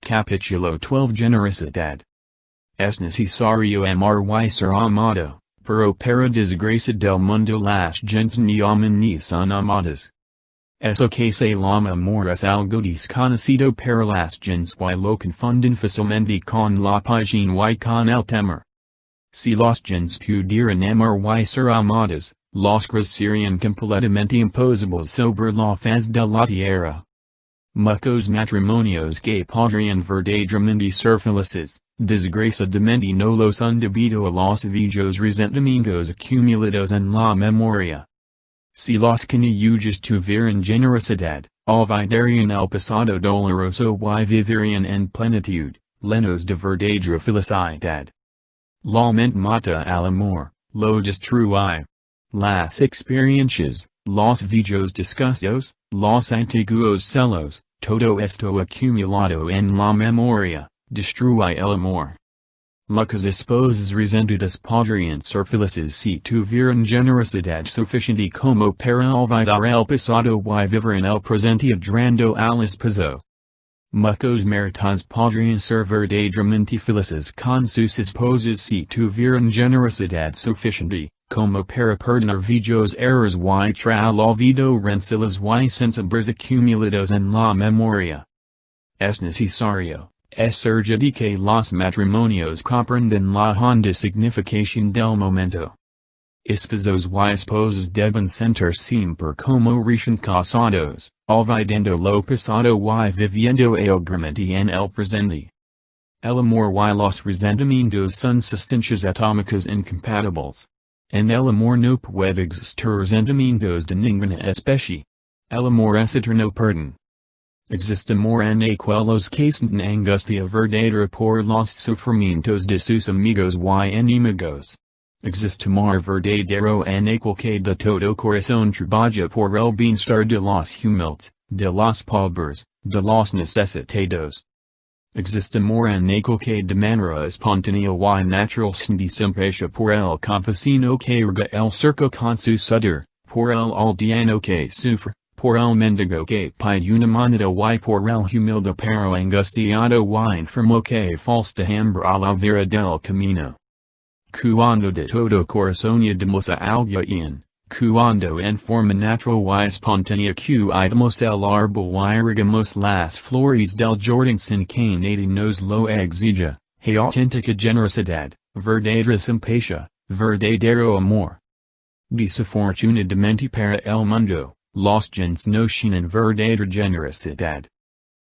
capítulo 12 Generosidade. Es necesario amar ser amado, pero para desgracia del mundo las gentes ni aman ni son amadas. Eso que se llama amor es algo desconocido para las gentes y lo confunden fácilmente con la pasión y con el temor. Si las gentes pudieran amar y ser amadas, las cosas serían completamente imposibles sobre la faz de la tierra. Muchos matrimonios que podrían verdaderamente ser felices, desgraciadamente no lo son debido a los viejos resentimientos acumulados en la memoria. Si las conyuges tuvieran generosidad, olvidarían el pasado doloroso y vivirían en plenitud, llenos de verdadera felicidad. La mente mata al amor, lo destruye. Las experiencias, los viejos disgustos, los antiguos celos, todo esto acumulado en la memoria, destruye el amor. Muchas esposas resentidas podrían ser felices si tuvieran generosidad suficiente como para olvidar el pasado y vivir en el presente adorando al esposo. Muchos maridos podrían ser verdaderamente felices con sus esposas si tuvieran generosidad suficiente, como para perdonar viejos errores y tras el olvido rencillas y sensibles acumulados en la memoria. Es necesario, es urgente que los matrimonios comprendan la honda significación del momento. Esposos y esposas deben sentir siempre como recién casados, olvidando lo pasado y viviendo alegremente en el presente. El amor y los resentimientos son sustancias atómicas incompatibles. En el amor no puede existir resentimientos de ninguna especie. El amor es eterno perdón. Existe amor en aquellos que sienten angustia verdadera por los sufrimientos de sus amigos y enemigos. Existe amor verdadero en aquel que de todo corazón trabaja por el bienestar de los humildes, de los pobres, de los necesitados. Existe amor en aquel que de manera espontánea y natural siente simpatía por el campesino que rega el cerco con su sudor, por el aldeano que sufre, por el mendigo que pide una moneda y por el humilde pero angustiado y enfermo que falta hambre a la vera del camino. Cuando de todo corazón damos alguien, cuando en forma natural y espontánea cuidamos el árbol y regamos las flores del jardín sin que nadie nos lo exija, hay auténtica generosidad, verdadera simpatía, verdadero amor. Desafortunadamente para el mundo, los gentes no tienen verdadera generosidad.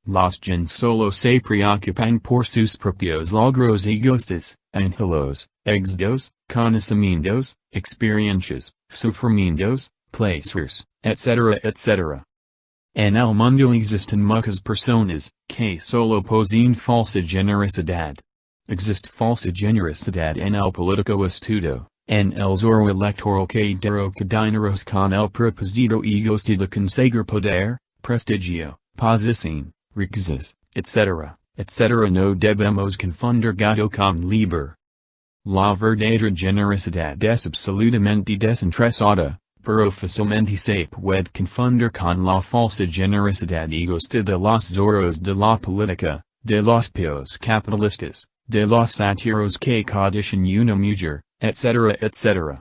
Los gentes solo se preocupan por sus propios logros egoístas, anhelos, éxitos, conocimientos, experiencias, sufrimientos, placeres, etc. etc. En el mundo existen muchas personas, que solo poseen falsa generosidad. Existe falsa generosidad en el político estudio, en el zorro electoral que derroca dineros con el propósito egoísta de conseguir poder, prestigio, posición, riquezas, etc., etc. No debemos confundir gato con liebre. La verdadera generosidad es absolutamente desinteresada, pero fácilmente se puede confundir con la falsa generosidad egoísta de los zorros de la política, de los peos capitalistas, de los satiros que codician una mujer, etc. etc.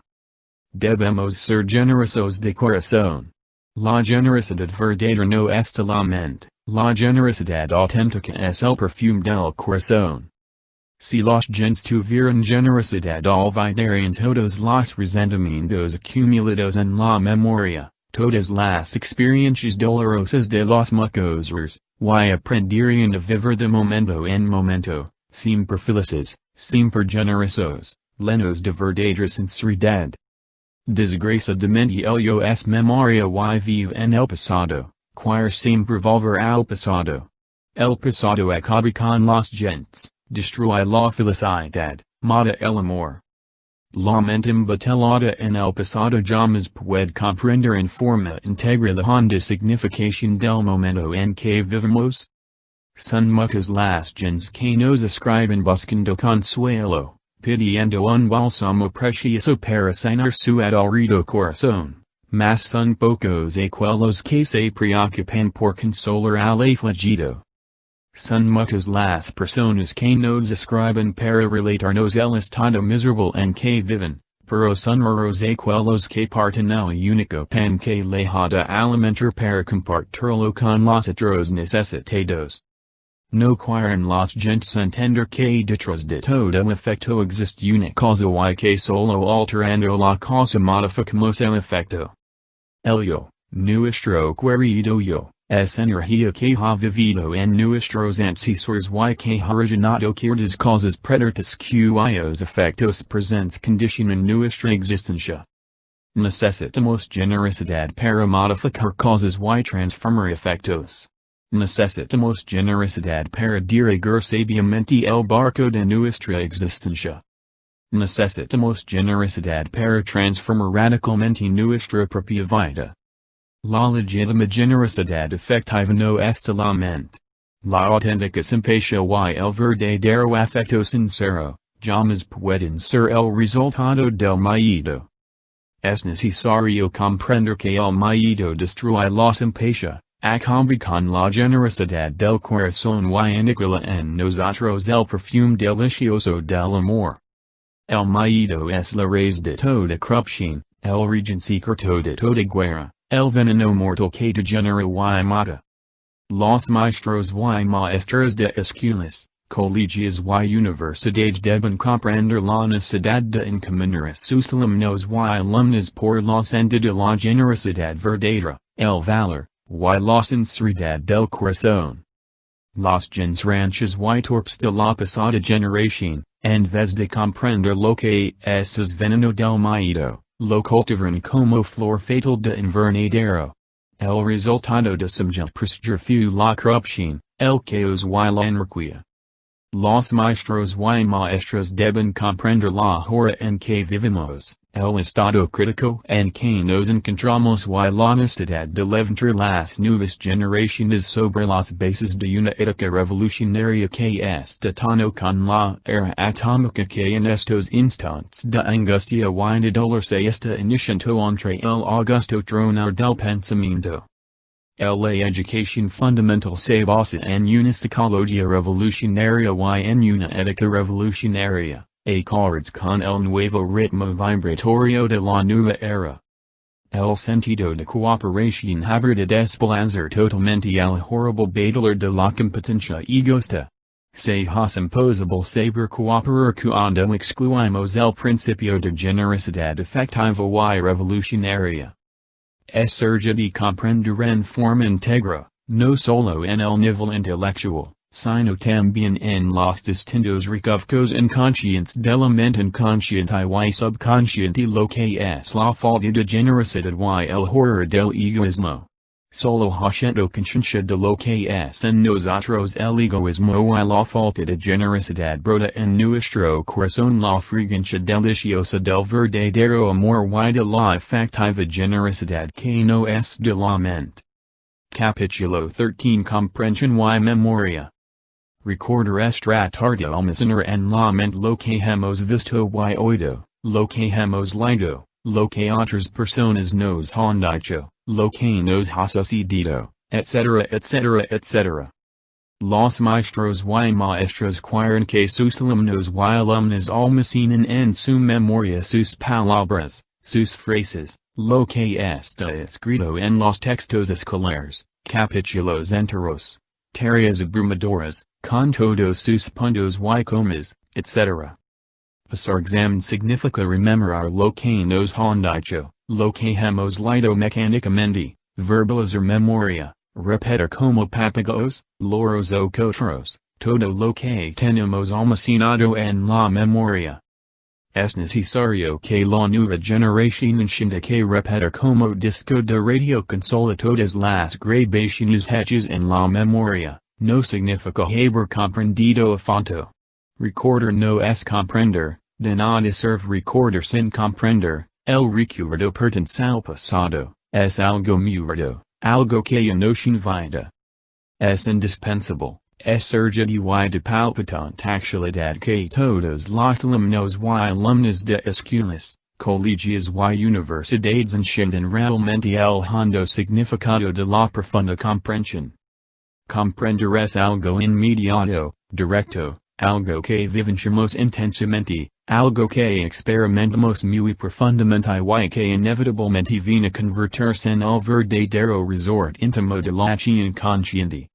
Debemos ser generosos de corazón. La generosidad verdadera no es de la mente, la generosidad auténtica es el perfume del corazón. Si los gentes tuvieran generosidad olvidarían todos los resentimientos acumulados en la memoria, todas las experiencias dolorosas de los muchos y aprenderían a vivir de momento en momento, siempre felices, siempre generosos, llenos de verdadera sinceridad. Desgraciadamente ello es memoria y vive en el pasado, querer siempre volver al pasado. El pasado acaba con los gentes, destruye la felicidad, mata el amor. La mente embotellada en el pasado jamás puede comprender en forma íntegra la honda significación del momento en que vivimos. Son muchas las gentes que nos escriben buscando consuelo, pidiendo un bálsamo precioso para sanar su adolorido corazón, mas son pocos aquellos que se preocupan por consolar al afligido. son muchas las personas que nos escriben para relatarnos el estado miserable en que viven, pero son raros aquellos que parten el único pan que les da alimentar para compartirlo con los otros necesitados. No quieren los gentes entender que detrás de todo efecto existe una causa y que solo alterando la causa modificamos el efecto. El yo, nuestro querido yo, es energía que ha vivido en nuestros ancestors y que ha originado ciertas causas preteritas cuyos efectos presentes condicionan nuestra existencia. Necesitamos generosidad para modificar causas y transformar efectos. Necesitamos generosidad para dirigir sabiamente el barco de nuestra existencia. Necesitamos generosidad para transformar radicalmente nuestra propia vida. La legítima generosidad efectiva no está la mente. La auténtica simpatía y el verdadero afecto sincero, jamás pueden ser el resultado del miedo. Es necesario comprender que el miedo destruye la simpatía, a cambio con la generosidad del corazón y aniquila en nosotros el perfume delicioso del amor. El miedo es la raíz de toda corrupción, el origen secreto de toda guerra, el veneno mortal que degenera y mata. Los maestros y maestras de escuelas, colegios y universidades deben comprender la necesidad de encaminar a sus alumnos y alumnas por la senda de la generosidad verdadera, el valor, y la sinceridad del corazón. Los gens ranchos y torpes de la pasada generación, en vez de comprender lo que es veneno del miedo, lo cultivan como flor fatal de invernadero. El resultado de subjectar fue la corrupción, el caos y la anarquía. Los maestros y maestras deben comprender la hora en que vivimos, el estado crítico en que nos encontramos y la necesidad de levantar las nuevas generaciones sobre las bases de una ética revolucionaria que está tono con la era atómica que en estos instantes de angustia y de dolor se está iniciando entre el augusto trono del pensamiento. La educación fundamental se basa en una psicología revolucionaria y en una ética revolucionaria, acordes con el nuevo ritmo vibratorio de la nueva era. El sentido de cooperación habrá de desplazar totalmente el horrible bailar de la competencia egoísta. Se es imposible saber cooperar cuando excluimos el principio de generosidad efectiva y revolucionaria. Es urgente comprender en forma íntegra, no solo en el nivel intelectual, sino también en los distintos recovecos inconscientes de la mente inconsciente y subconsciente lo que es la falta de generosidad y el horror del egoísmo. Solo haciendo conciencia de lo que es en nosotros el egoísmo y la falta de generosidad brota en nuestro corazón la fragancia deliciosa del verdadero amor y de la efectiva generosidad que no es de la mente. Capítulo 13 Comprensión y Memoria. Recordar es tratar de almacenar en la mente lo que hemos visto y oído, lo que hemos leído, lo que otras personas nos han dicho, lo que nos ha sucedido, etc. etc. etc. Los maestros y maestras quieren que sus alumnos y alumnas almacenen en su memoria sus palabras, sus frases, lo que está escrito en los textos escolares, capítulos enteros, tareas abrumadoras, con todos sus puntos y comas, etc. Pasar examen significa rememorar lo que nos han dicho, lo que hemos leído mecánicamente, verbalizar memoria, repetir como papagayos, loros o cotros, todo lo que tenemos almacenado en la memoria. Es necesario que la nueva generación entienda que repetir como disco de radio consola todas las grabaciones hechas en la memoria, no significa haber comprendido a fondo. Recordar no es comprender, de nada sirve recordar sin comprender, el recuerdo pertenece al pasado, es algo muerto, algo que ya no sin vida. Es indispensable, es urgente y de palpitante actualidad que todos los alumnos y alumnas de escuelas, colegios y universidades entiendan realmente el hondo significado de la profunda comprensión. comprenderes algo inmediato, directo, algo que vivenciamos intensamente, algo que experimentamos muy profundamente y que inevitavelmente viene a convertirse en el verdadero resort íntimo de la inconsciente.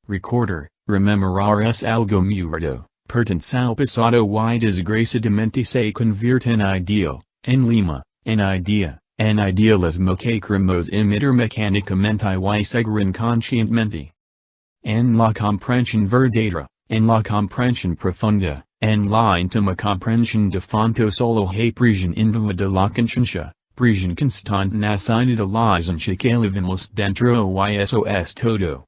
Recorder, rememorar es algo muerto, pertenece al pasado y desgraciadamente se convierte en ideal, en lema, en idea, en idealismo que queremos imitar mecánicamente y seguir inconscientemente. En la comprensión verdadera, en la comprensión profunda, en la íntima comprensión de fondo solo hay prisión íntima de la conciencia, prisión constante nacida de la esencia que vivimos dentro y eso es todo.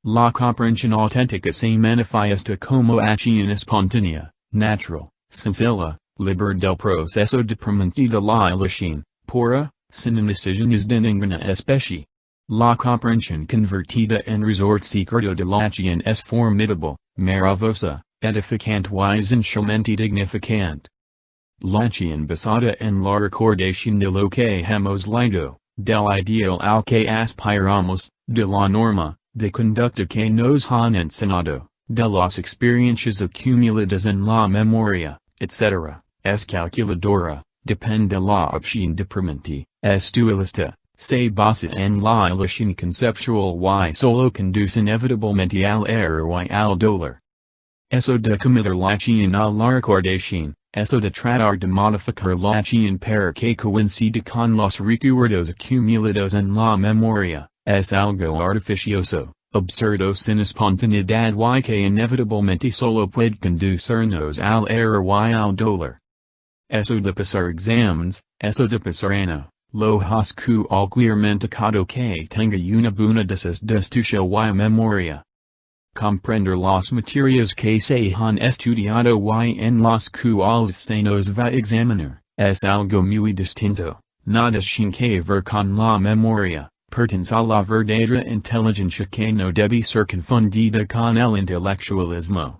La comprensión auténtica se manifiesta como acción espontánea, natural, sencilla, libre del proceso de permanente de la elección, pura, sin incisiones de ninguna especie. La comprensión convertida en resort secreto de la acción es formidable, maravillosa, edificante y esencialmente dignificante. La acción basada en la recordación de lo que hemos leído, del ideal al que aspiramos, de la norma, de conducta que nos han enseñado, de las experiencias acumuladas en la memoria, etc., es calculadora, depende de la opción de permanente, es dualista, se basa en la elección conceptual y solo conduce inevitablemente al error y al dolor. Eso de combinar la acción a la recordación, eso de tratar de modificar la acción para que coincida con los recuerdos acumulados en la memoria, es algo artificioso, absurdo sin espontaneidad y que inevitablemente solo puede conducirnos al error y al dolor. Eso de pasar exámenes, eso de pasar ano, lo has cualquier mentecado que tenga una buena destucia y memoria. Comprender las materias que se han estudiado y en las cuales se nos va a examinar, es algo muy distinto, nada sin que ver con la memoria, pertenece a la verdadera inteligencia que no debe ser confundida con el intelectualismo.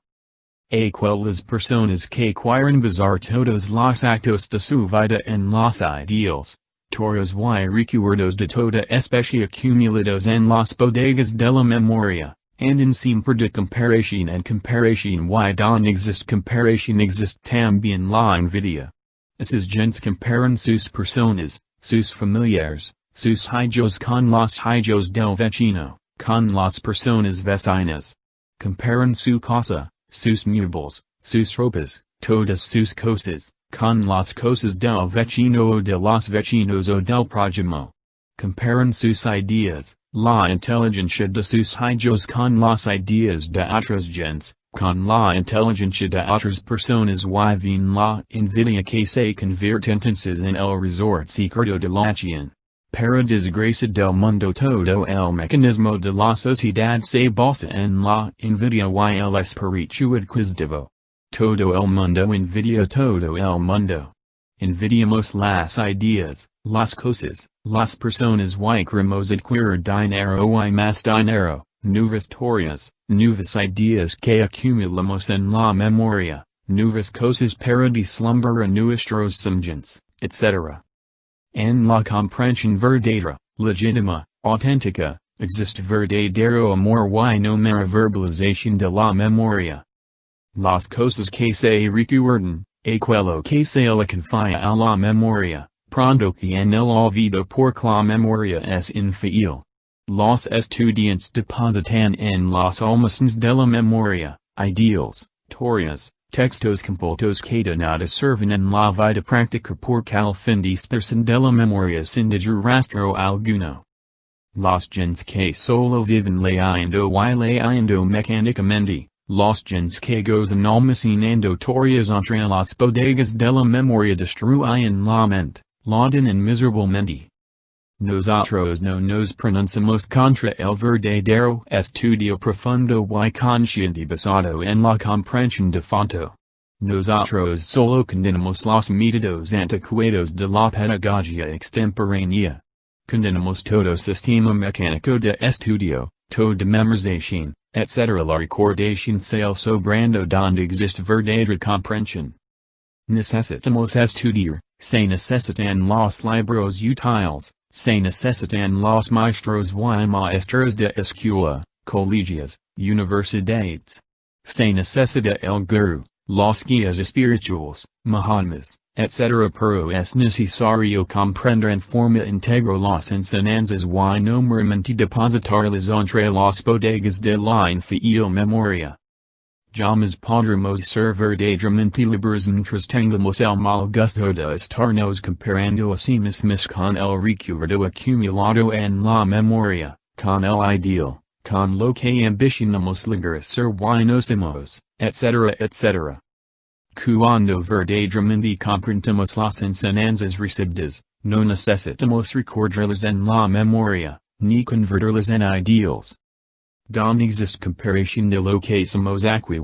Aquellas personas que quieren basar todos los actos de su vida en los ideals, toros y recuerdos de toda especie acumulados en las bodegas de la memoria, andan siempre de comparación en comparación y donde existe comparación existe también la envidia. Esas gentes comparan sus personas, sus familiares, sus hijos con los hijos del vecino, con las personas vecinas. Comparan su casa, sus muebles, sus ropas, todas sus cosas, con las cosas del vecino o de los vecinos o del prójimo. Comparan sus ideas, la inteligencia de sus hijos con las ideas de otras gentes, con la inteligencia de otras personas y ven la envidia que se convierte entonces en el resort secreto de la acción. Para desgracia del mundo todo el mecanismo de la sociedad se basa en la envidia y el espíritu adquisitivo. Todo el mundo envidia todo el mundo. Envidiamos las ideas, las cosas, las personas y queremos adquirir dinero y más dinero, nuevas teorías, nuevas ideas que acumulamos en la memoria, nuevas cosas para deslumbrar a nuestros semejantes, etc. En la comprensión verdadera, legítima, auténtica, existe verdadero amor y no mera verbalización de la memoria. Las cosas que se recuerdan, aquello que se le confía a la memoria, pronto que en el olvido porque la memoria es infiel. Los estudiantes depositan en los almacenes de la memoria, ideals, teorías, textos completos que de nada sirven en la vida práctica porque al fin dispersan de la memoria sin dejar rastro alguno. Los gentes que solo viven leyendo y leyendo mecánicamente, los gentes que gozan almacenando teorías entre las bodegas de la memoria destruyen la mente, la dañan miserablemente. Nosotros no nos pronunciamos contra el verdadero estudio profundo y consciente basado en la comprensión de fondo. Nosotros solo condenamos los métodos anticuados de la pedagogía extemporánea. Condenamos todo sistema mecánico de estudio, toda memorización, etc. La recordación se el sobrando donde existe verdadera comprensión. Necesitamos estudiar, se necesitan los libros útiles. Se necesitan los maestros y maestras de escuela, colegias, universidades. Se necesita el guru, los guías espirituales, mahatmas, etc. Pero es necesario comprender en forma íntegra las enseñanzas y no meramente depositarlas entre las bodegas de la infiel memoria. Jamás podremos ser verdaderamente libres mientras tengamos el mal gusto de estarnos comparando a sí mismos con el recuerdo acumulado en la memoria, con el ideal, con lo que ambicionamos llegar a ser y no somos, etc. etc. Cuando verdaderamente comprendemos las enseñanzas recibidas, no necesitamos recordarlas en la memoria, ni convertirlas en ideals. Donde existe comparación de lo que somos aquí y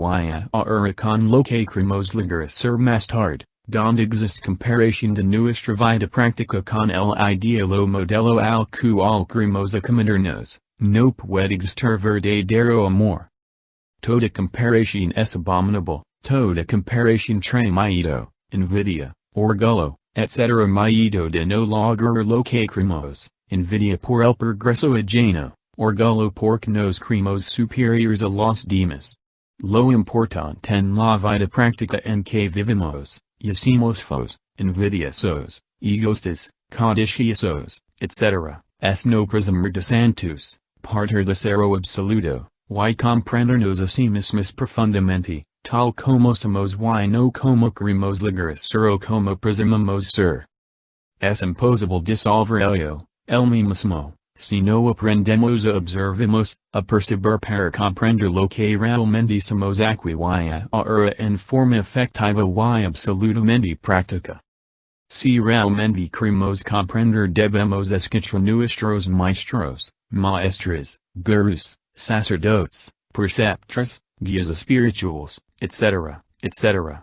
ahora con lo que queremos llegar a ser más tarde, donde existe comparación de nuestra vida práctica con el ideal o modelo al cual queremos acomodarnos, no puede existir verdadero amor. Toda comparación es abominable, toda comparación trae miedo, envidia, orgullo, etc. Miedo de no lograr lo que queremos, envidia por el progreso ajeno. Orgullo porque nos creemos superiores a los demás. Lo importante en la vida práctica en que vivimos, somos fos, envidiosos, egoístas, codiciosos, etc., es no presumir de santos, partir de cero absoluto, y comprendernos a sí mismos profundamente, tal como somos y no como queremos llegar a ser o como presumimos ser. Es imposible disolver el mismo. Si no aprendemos a observemos, a percibir para comprender lo que realmente somos aquí y ahora en forma efectiva y absolutamente práctica. Si realmente queremos comprender debemos escuchar nuestros maestros, maestras, gurus, sacerdotes, preceptores, guías espirituales, etc., etc.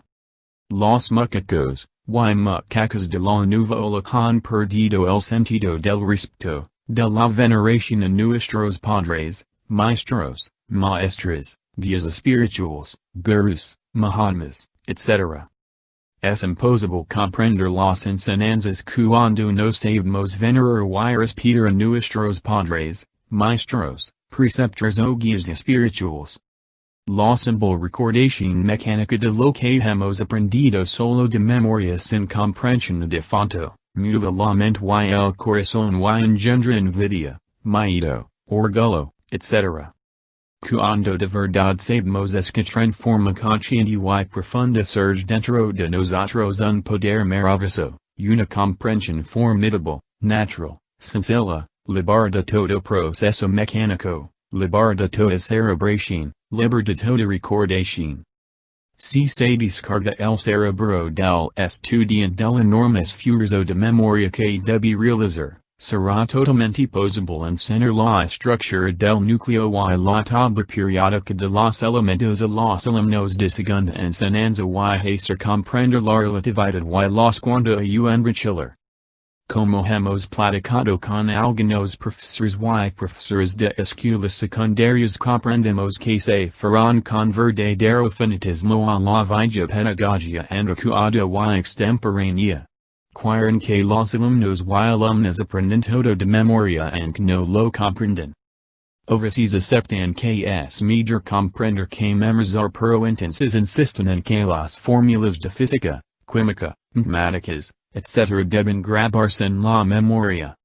Los muchachos, y muchachas de la nueva ola han perdido el sentido del respeto, de la veneración a nuestros padres, maestros, maestras, guías espirituales, gurus, mahatmas, etc. Es imposible comprender las enseñanzas cuando no sabemos venerar y respetar a nuestros padres, maestros, preceptores o guías espirituales. La simple recordación mecánica de lo que hemos aprendido solo de memoria sin comprensión de fondo, muda la mente y el corazón y engendra envidia, miedo, orgullo, etc. Cuando de verdad sabemos escuchar en forma consciente y profunda surge dentro de nosotros un poder maravilloso, una comprensión formidable, natural, sencilla, libre de todo proceso mecánico, libre de toda cerebración, libre de toda recordación. Si se descarga el cerebro del estudiante del enorme esfuerzo de memoria que debe realizar, será totalmente posible enseñar la estructura del núcleo y la tabla periódica de los elementos a los alumnos de segunda enseñanza y hacer comprender la relatividad y los cuando a enriquecer. Como hemos platicado con algunos profesores y profesoras de escuelas secundarias comprendemos que se farán con verdadero fanatismo a la vida pedagógica anticuada y extemporánea. Quieren que los alumnos y alumnas aprendan todo de memoria aunque no lo comprenden. A veces aceptan que es mejor comprender que memorizar pero entonces insisten en que las fórmulas de física, química, matemáticas, etc. deben grabarse en la memoria.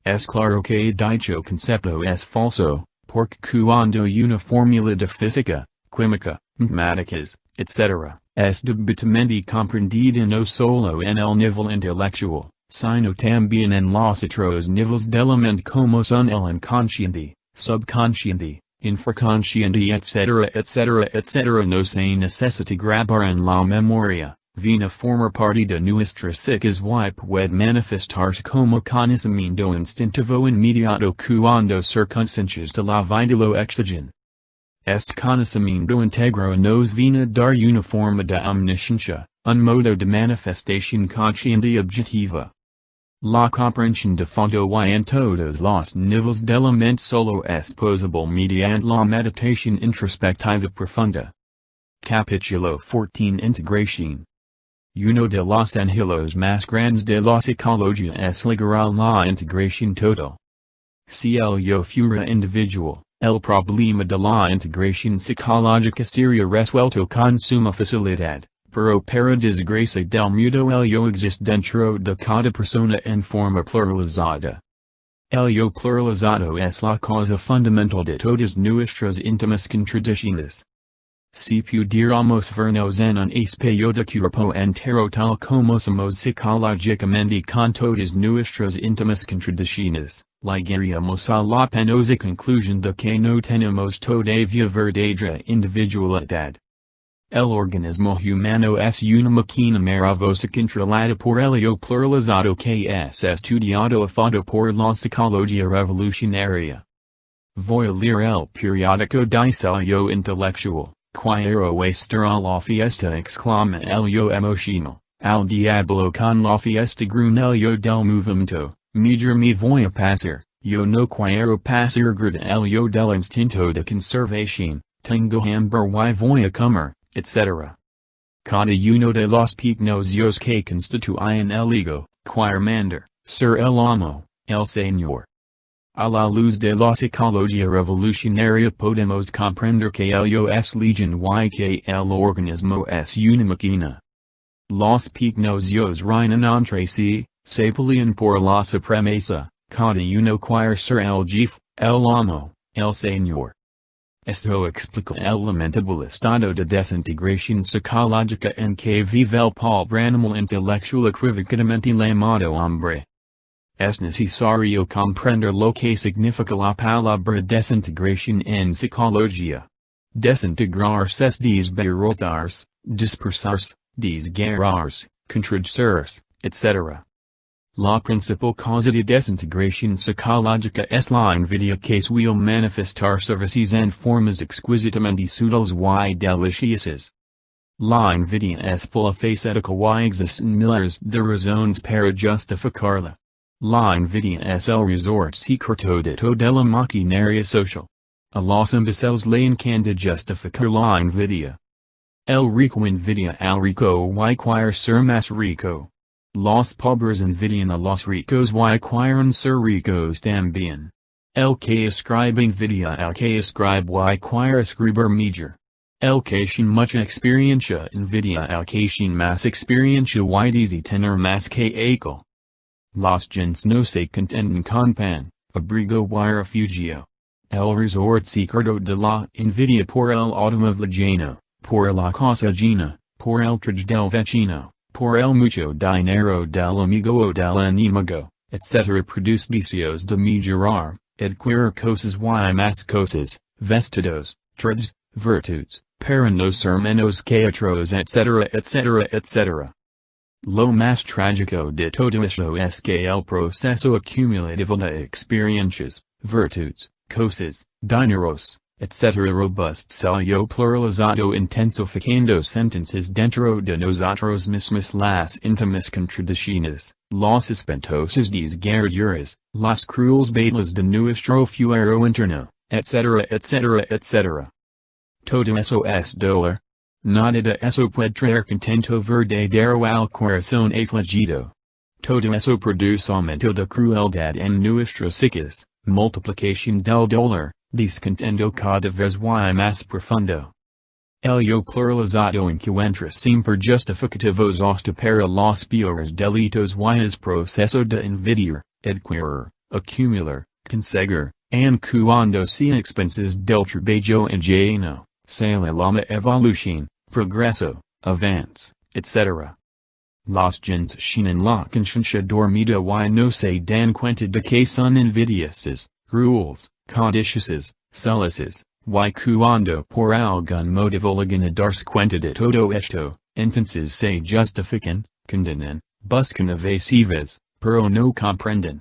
Es claro que dicho concepto es falso, porque cuando una fórmula de física, química, matemáticas, etc., es debidamente comprendida no solo en el nivel intelectual, sino también en los otros niveles de la mente como son el inconsciente, subconsciente, infraconsciente, etc., etc., etc. No se necesita grabar en la memoria. Vina forma parte de nuestra psiquis y puede manifestarse como conocimiento instintivo inmediato cuando circunstancias de la vida lo exigen. Este conocimiento integro nos viene dar una forma de omnisciencia, un modo de manifestación consciente objetiva. La comprensión de fondo y en todos los niveles de la mente solo es posible mediante la meditación introspectiva profunda. Capítulo 14 Integración. Uno de los anhelos más grandes de la psicología es llegar a la integración total. Si el yo fuera individual, El problema de la integración psicológica sería resuelto con suma facilidad, pero para desgracia del mundo el yo existe dentro de cada persona en forma pluralizada. El yo pluralizado es la causa fundamental de todas nuestras íntimas contradicciones. Si pudiéramos vernos en un espejo de cuerpo entero tal como somos psicológicamente con todas nuestras íntimas contradicciones, llegaríamos a la penosa conclusión de que no tenemos todavía verdadera individualidad. El organismo humano es una máquina maravillosa controlada por el yo pluralizado que es estudiado a fondo por la psicología revolucionaria. Voy a leer el periódico dice yo intelectual. Quiero estar a la fiesta exclama el yo emocional, al diablo con la fiesta gruna el yo del movimiento, mejor me voy a pasar, yo no quiero pasar grita el yo del instinto de conservación, tengo hambre y voy a comer, etc. Cada uno de los pequeños que constituyen el ego, quiere mandar, ser el amo, el señor. A la luz de la psicología revolucionaria podemos comprender que el yo es legión y que el organismo es una máquina. Los pequeños yos reinan entre sí, se pelean por la supremacía, cada uno quiere ser el jefe, el amo, el señor. Esto explica el lamentable estado de desintegración psicológica en que vive el pobre animal intelectual equivocadamente llamado hombre. Es necesario comprender lo que significa la palabra desintegración en psicología. Desintegrarse es desbaratarse, dispersarse, desgarrarse, contradecirse, etc. La principal causa de desintegración psicológica es la envidia que suele manifestarse a veces en formas exquisitamente sutiles y deliciosas. La envidia es polifacética y existen miles de razones para justificarla. La envidia es el resort secreto de toda la maquinaria social. A los imbéciles le encanta justificar la envidia. El rico envidia al rico y quiere ser más rico. Los pobres envidian a los ricos y quieren ser ricos también. El que escribe envidia al que escribe y quiere escribir mejor. El que tiene mucha experiencia envidia al que tiene más experiencia y desea tener más que él. Los gens no se contentan con pan, abrigo y refugio. El resort secreto de la envidia por el automóvil lleno, por la casa llena, por el traje del vecino, por el mucho dinero del amigo o del enemigo, etc. produce vicios de mejorar, adquirir cosas y más cosas, vestidos, trajes, virtudes, para no ser menos que otros, etc. etc. etc. Lo más trágico de todo esto es que el proceso acumulativo de experiencias, virtudes, cosas, dineros, etc. robustece el yo pluralizado intensificando sentencias dentro de nosotros mismos las íntimas contradicciones, las espantosas desgarraduras, las crueles batallas de nuestro fuero interno, etc. etc. etc. Todo eso es dolor. Nada de eso puede traer contento verdadero al corazón afligido. Todo eso produce aumento de crueldad en nuestras psiques, multiplicación del dolor, descontento cada vez y más profundo. El yo pluralizado encuentra siempre justificativos hasta para los peores delitos y es proceso de envidiar, adquirir, acumular, conseguir, and cuando sin expensas del trabajo ajeno, sale la evolución, progreso, avance, etc. Los gens tienen la conciencia dormida y no se dan cuenta de que son envidiosas, crueles, codiciosas, celosas, y cuando por algún motivo llegan a darse cuenta de todo esto, entonces se justifican, condenan, buscan evasivas, pero no comprenden.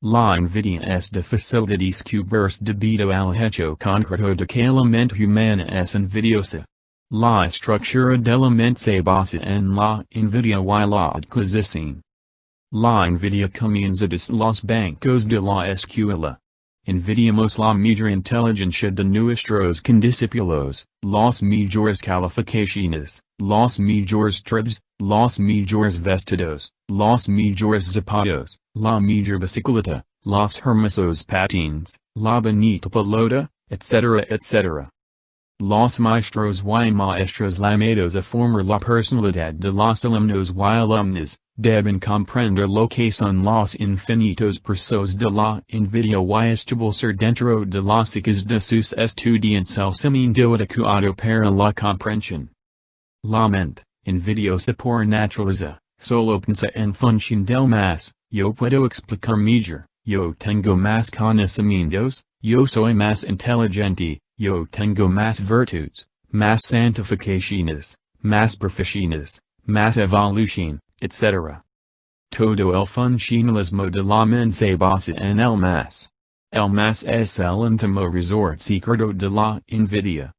La envidia es difícil de descubrirse debido al hecho concreto de que la mente humana es envidiosa. La estructura de la mente se basa en la envidia y la adquisición. La envidia comienza desde los bancos de la escuela. Envidiamos la mejor inteligencia de nuestros condiscípulos, las mejores calificaciones, los mejores trajes, los mejores vestidos, los mejores zapatos, la mejor bicicleta, los hermosos patines, la bonita pelota, etc. etc. Los maestros y maestras llamados a formar la personalidad de los alumnos y alumnas, deben comprender lo que son los infinitos procesos de la envidia y establecer dentro de las psiques de sus estudiantes el cimiento adecuado para la comprensión. La mente, envidiosa por naturaleza, solo piensa en función del más. Yo puedo explicar mejor, yo tengo más conocimientos, yo soy más inteligente, yo tengo más virtudes, más santificaciones, más perfecciones, más evolución, etc. Todo el funcionalismo de la mente se basa en el más. El más es el íntimo resort secreto de la envidia.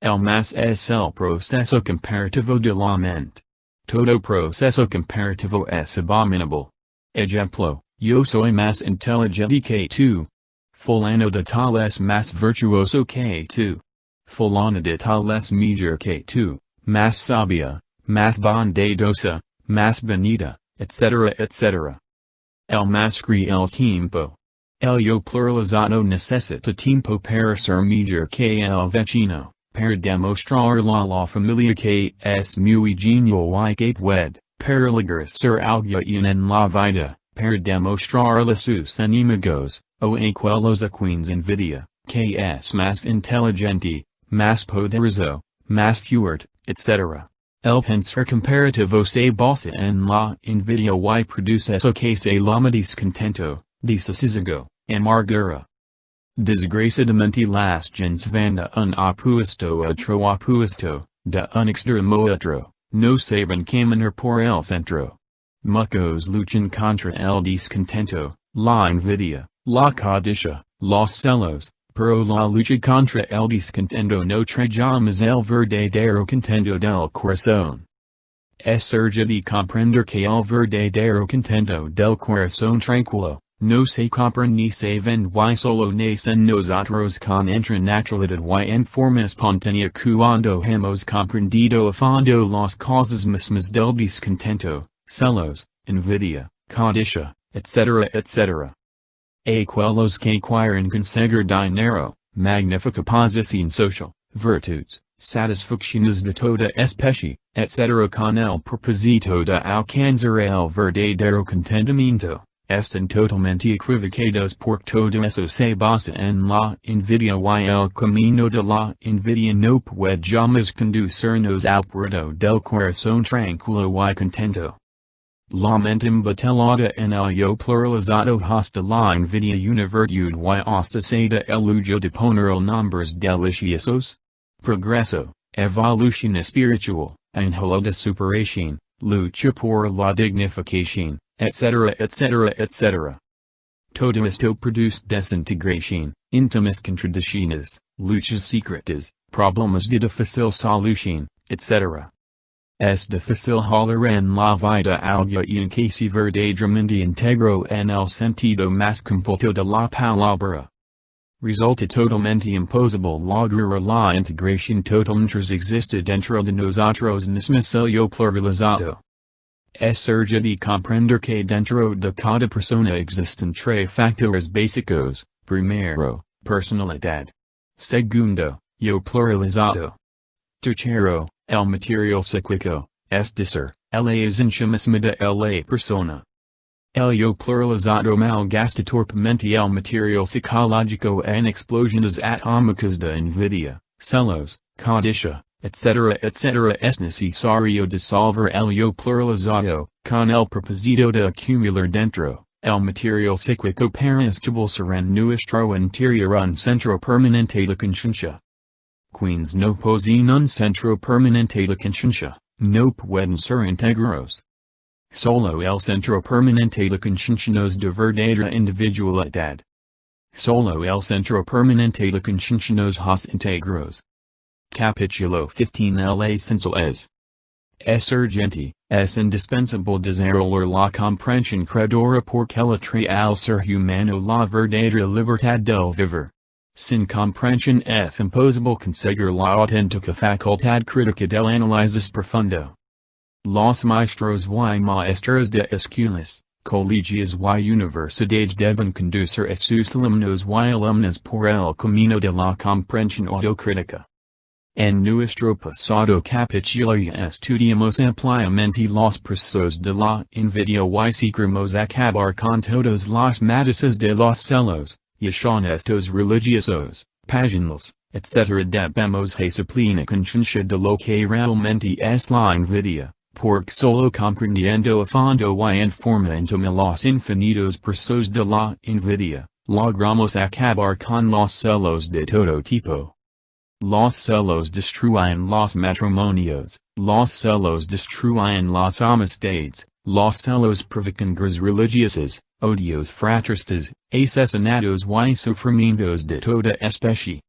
El más es el proceso comparativo de la mente. Todo proceso comparativo es abominable. Ejemplo, yo soy más inteligente que tú. Fulano de tal es más virtuoso que tú. Fulana de tal es mejor que tú, más sabia, más bondadosa, más bonita, etc. etc. El más cree el tiempo. El yo pluralizado necesita tiempo para ser mejor que el vecino, para demostrarle a la familia que es muy genial y que puede, para lograr ser alguien en la vida, para demostrarle a sus enemigos, o aquellos a quienes envidia, que es más inteligente, más poderoso, más fuerte, etc. El pensar comparativo se basa en la envidia y produce eso que se llama descontento, desasosiego, amargura. Desgraciadamente las gens van de un opuesto a otro opuesto, de un extremo a otro, no saben caminar por el centro. Muchos luchan contra el descontento, la envidia, la codicia, los celos, pero la lucha contra el descontento no trae jamás el verdadero contento del corazón. Es urgente comprender que el verdadero contento del corazón tranquilo, no se compra ni se vende y solo nace en nosotros con entre naturalidad y en forma espontánea cuando hemos comprendido a fondo las causas mismas del descontento, celos, envidia, codicia, etc. etc. Aquellos que quieren conseguir dinero, magnífica posición social, virtudes, satisfacciones de toda especie, etc. con el propósito de alcanzar el verdadero contentamiento, están totalmente equivocados porque todo eso se basa en la envidia y el camino de la envidia no puede jamás conducirnos al puerto del corazón tranquilo y contento. La mente embotellada en el yo pluralizado hasta la envidia una virtud y hasta se da el lujo de poner nombres deliciosos. Progreso, evolución espiritual, angelo de superación, lucha por la dignificación, etc. etc. etc. Todo esto produce desintegración, íntimas contradicciones, luchas secretas, problemas de difícil solución, etc. Es difícil hallar en la vida alguien que se verdaderamente integró en el sentido más completo de la palabra. Resulta totalmente imposible lograr la integración total mientras existe dentro de nosotros mismos el yo pluralizado. Es urgente comprender que dentro de cada persona existen tres factores básicos: primero, personalidad; segundo, yo pluralizado; tercero, el material psíquico, es decir, la esencia misma de la persona. El yo pluralizado malgasta torpemente el material psicológico en explosiones atómicas de envidia, celos, codicia, etc. etc. Es necesario disolver el yo pluralizado, con el propósito de acumular dentro, el material psíquico para establecer en nuestro interior un centro permanente de conciencia. Quienes no poseen un centro permanente de conciencia, no pueden ser integrados. Solo el centro permanente de conciencia nos da verdadera individualidad. Solo el centro permanente de conciencia nos hace integros. Capítulo 15. El esencial es urgente, es indispensable desarrollar la comprensión creadora porque le trae al ser humano la verdadera libertad del vivir. Sin comprensión es imposible conseguir la auténtica facultad crítica del análisis profundo. Los maestros y maestras de escuelas, Colegias y universidades deben conducir a sus alumnos y alumnas por el camino de la comprensión autocrítica. En nuestro pasado capítulo ya estudiamos ampliamente los procesos de la envidia y si queremos acabar con todos los matices de los celos, ya son estos religiosos, pasionales, etc. Debemos hacer plena conciencia de lo que realmente es la envidia, porque solo comprendiendo a fondo y en forma íntima los infinitos procesos de la envidia, logramos acabar con los celos de todo tipo. Los celos destruyen los matrimonios, los celos destruyen las amistades, los celos provocan guerras religiosas, odios fratricidas, asesinatos y sufrimientos de toda especie.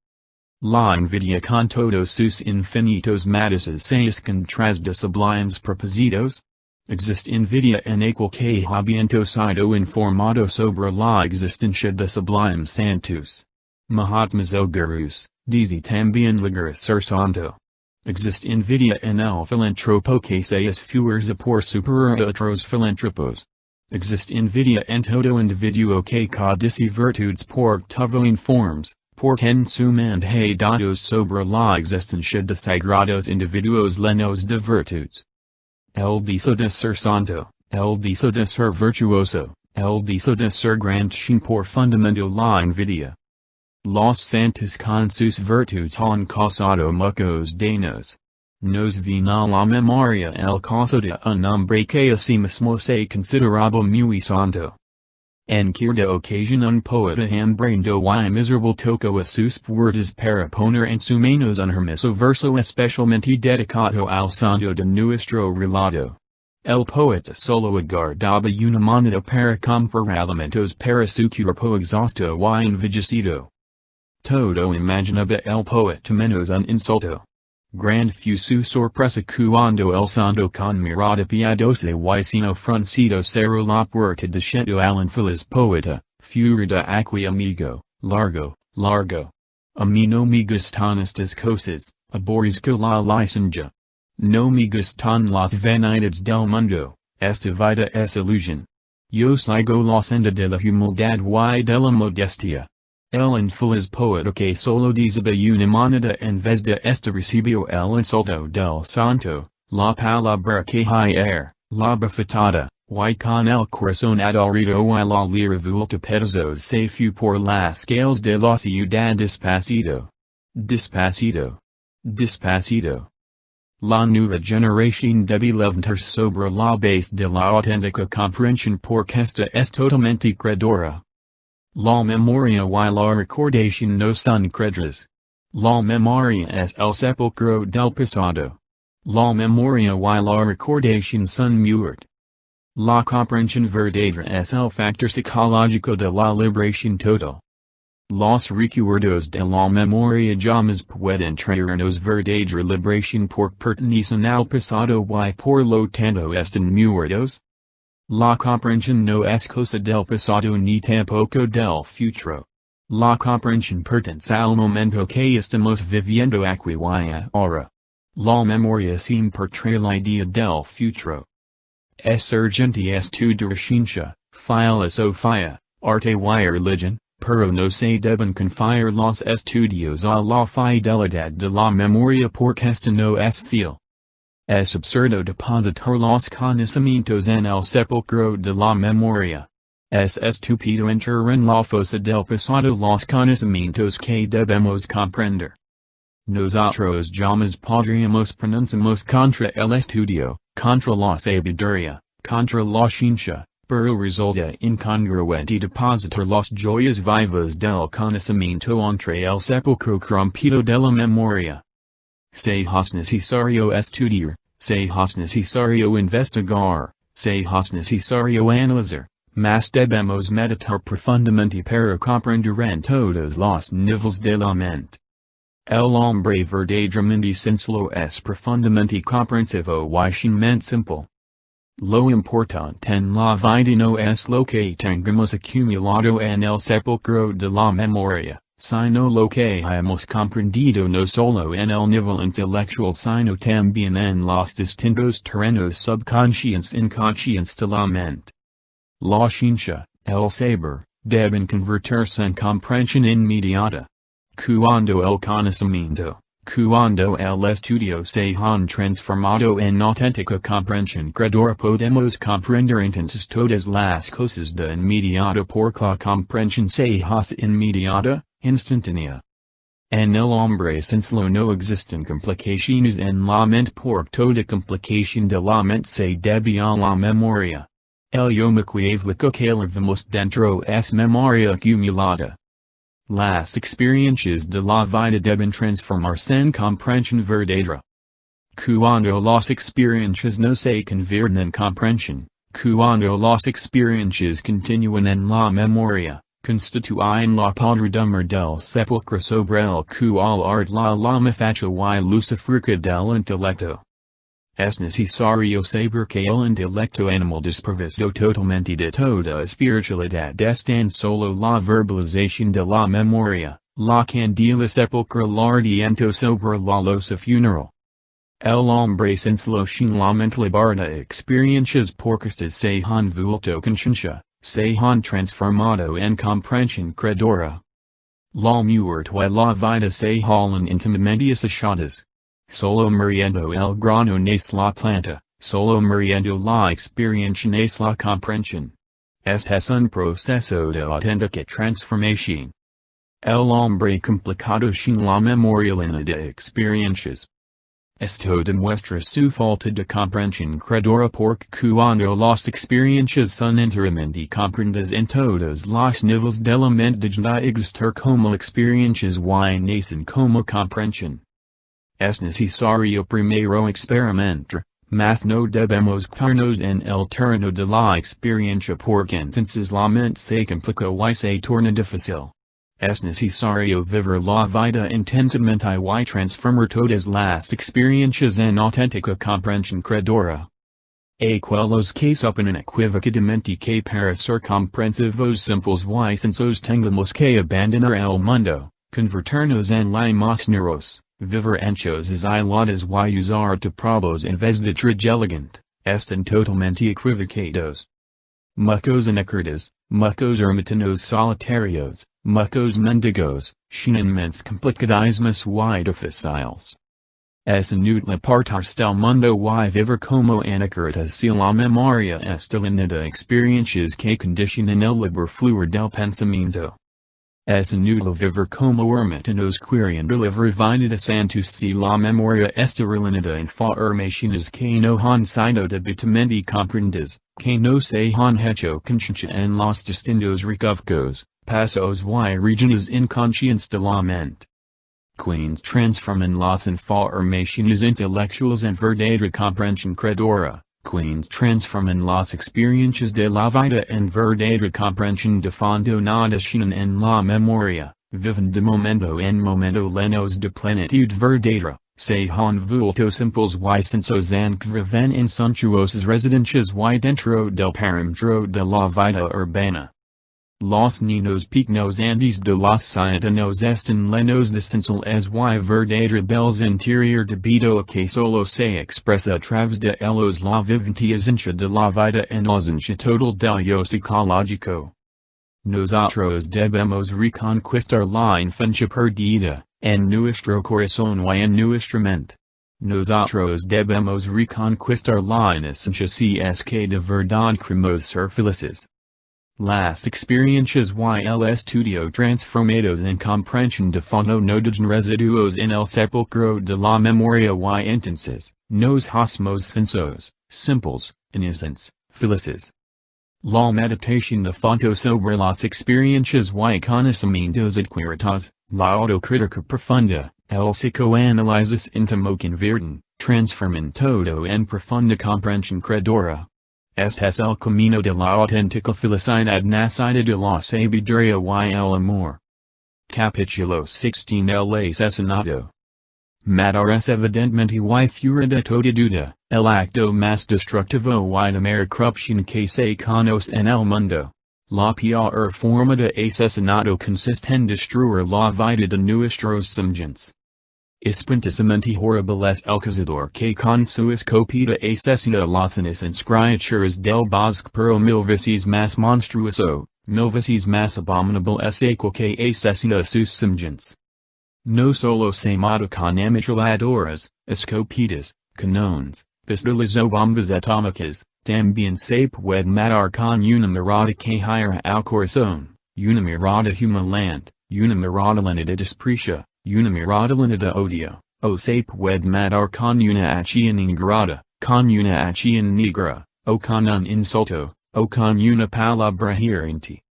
La envidia con todos sus infinitos matices se tras de sublimes propósitos. Existe envidia en aquel que habiendo sido informado sobre la existencia de sublimes santos. Mahatmas o gurus, dice también llegar a ser santo. Existe envidia en el filántropo que se esfuerza por superar a otros filántropos. Existe envidia en todo individuo que codicia virtudes por todo informes, porque en su mente hay datos sobre la existencia de sagrados individuos llenos de virtudes. El deseo de ser santo, el deseo de ser virtuoso, el deseo de ser grande por fundamento la envidia. Los santos con sus virtudes han causado muchos daños. Nos viene a la memoria el caso de un hombre que asimismo se consideraba muy santo. En cierta ocasión un poeta hambriento y miserable tocó a sus puertas para poner en sus manos un hermoso verso especialmente dedicado al santo de nuestro relato. El poeta solo aguardaba una moneda para comprar alimentos para su cuerpo exhausto y envejecido. Todo imaginaba el poeta menos un insulto. Grand fue su sorpresa cuando el santo con mirada piadosa y sino fruncido cerró la puerta diciendo al infeliz poeta, fuera de aquí amigo, largo, largo. A mí no me gustan estas cosas, aborrezco la licencia. No me gustan las vanidades del mundo, esta vida es ilusión. Yo sigo la senda de la humildad y de la modestia. El infeliz poeta que solo dizaba una moneda en vez de esta recibió el insulto del santo, la palabra que la bofetada, y con el corazón adolorido y la lira revuelta pedazos se fue por las scales de la ciudad despacito. Despacito. Despacito. La nueva generación debe levantarse sobre la base de la auténtica comprensión porque esta es totalmente credora. La memoria y la recordación no son credulas. La memoria es el sepulcro del pasado. La memoria y la recordación son muertos. La comprensión verdadera es el factor psicológico de la liberación total. Los recuerdos de la memoria jamás pueden traernos verdadera liberación porque pertenecen al pasado y por lo tanto están muertos. La comprensión no es cosa del pasado ni tampoco del futuro. La comprensión pertenece al momento que estamos viviendo aquí y ahora. La memoria siempre trae la idea del futuro. Es urgente estudiar ciencia, filosofía, arte y religión, pero no se deben confiar los estudios a la fidelidad de la memoria porque esta no es fiel. Es absurdo depositar los conocimientos en el sepulcro de la memoria. Es estúpido entrar en la fosa del pasado los conocimientos que debemos comprender. Nosotros jamás podríamos pronunciarnos contra el estudio, contra la sabiduría, contra la ciencia, pero resulta incongruente depositar las joyas vivas del conocimiento entre el sepulcro corrompido de la memoria. Se es necesario estudiar, se es necesario investigar, se es necesario analizar, mas debemos meditar profundamente para comprender en todos los niveles de la mente. El hombre verdaderamente sincero es profundamente comprensivo y sin mente simple. Lo importante en la vida no es lo que tengamos acumulado en el sepulcro de la memoria, sino lo que hayamos comprendido no solo en el nivel intelectual sino también en los distintos terrenos subconscientes inconscientes de la mente. La ciencia, el saber, deben convertirse en comprensión inmediata. Cuando el conocimiento, cuando el estudio se han transformado en auténtica comprensión creadora podemos comprender entonces todas las cosas de inmediato porque la comprensión se hace inmediata, instantánea. En el hombre sencillo no existen complicaciones en la mente porque toda complicación de la mente se debe a la memoria. El yo maquiavélico que llevamos dentro es memoria acumulada. Las experiencias de la vida deben transformarse en comprensión verdadera. Cuando las experiencias no se convierten en comprensión, cuando las experiencias continúan en la memoria, constituyen la podredumbre del sepulcro sobre el cual art la llama facha y luciferica del intelecto. Es necesario saber que el intelecto animal desprovisto totalmente de toda espiritualidad es tan solo la verbalización de la memoria, la candela sepulcral ardiendo sobre la losa funeral. El hombre sencillo sin la mente liberada experiencias porcastas se han vuelto conciencia, se han transformado en comprensión creadora. La muerte y la vida se hallan íntimamente asociadas. Solo muriendo el grano nace la planta, solo muriendo la experiencia nace la comprensión. Este es un proceso de auténtica transformación. El hombre complicado sin la memoria llena de experiencias. Esto demuestra su falta de comprensión creadora porque cuando las experiencias son enteramente comprendidas en todos los niveles de la mente digna existir como experiencias y nacen como comprensión. Es necesario primero experimentar, mas no debemos quedarnos en el terreno de la experiencia porque entonces la mente se complica y se torna difícil. Es necesario vivir la vida intensamente y transformar todas las experiencias en auténtica comprensión creadora. Aquellos que suponen equivocadamente que para ser comprensivos simples y sensos tengamos que abandonar el mundo, convertirnos en limosneros, vivir anchos aislados y usar tapabos en vez de traje elegante, están totalmente equivocados. Muchos anacortes, muchos ermitaños solitarios, muchos mendigos, tienen mentes complicadísimas y difíciles. Es inútil apartarse del mundo y vivir como anacortes si la memoria está llena de experiencias que condicionan el libre fluir del pensamiento. Es inútil vivir como ermitaños queriendo libre vida de santos si la memoria está llena de informaciones que no han sido debidamente comprendidas, que no se han hecho conciencia en los distintos recovecos, pasos y regiones inconscientes de la mente. Quienes transforman las informaciones intelectuales en verdadera comprensión creadora, quienes transforman las experiencias de la vida en verdadera comprensión de fondo nada tienen en la memoria, viven de momento en momento llenos de plenitud verdadera. Se han vuelto simples y sensos que viven en suntuosas residencias y dentro del parámetro de la vida urbana. Los niños pequeños antes de los ciudadanos están llenos de sencillez y verdadera belleza interior debido a que solo se expresa a través de ellos la vivencia de la vida en ausencia total del yo psicológico. Nosotros debemos reconquistar la infancia perdida, en nuestro corazón y en nuestra mente. Nosotros debemos reconquistar la inocencia si es que de verdad queremos ser felices. Las experiencias y el estudio transformados en comprensión de fondo no dejan residuos en el sepulcro de la memoria y entonces, nos hacemos sensos, simples, inocentes, felices. La meditación de fondo sobre las experiencias y conocimientos adquiridos, la autocrítica profunda, el psicoanálisis íntimo convierten, transforman todo en profunda comprensión creadora. Este es el camino de la auténtica felicidad nacida de la sabiduría y el amor. Capítulo 16 El asesinato. Matar es evidentemente y fuera de toda duda, el acto más destructivo y de mera corrupción que se conoce en el mundo. La peor forma de asesinato consiste en destruir la vida de nuestros semejantes. Espintissimenti horribiles el cazador que con suis copita asesina lacinis inscriaturas del bosque pero mil veces más monstruoso, mil veces más abominable es aquel que asesina sus semejantes. No solo se mata con ametralladoras, escopetas, canones, pistolas o bombas atómicas, también se puede matar con una mirada que hira al corazón, una mirada humilante, una mirada llena de desprecio, una mirada llena de odio, o se puede matar con una acción ingrata, con una acción negra, o con un insulto, o con una palabra hiriente.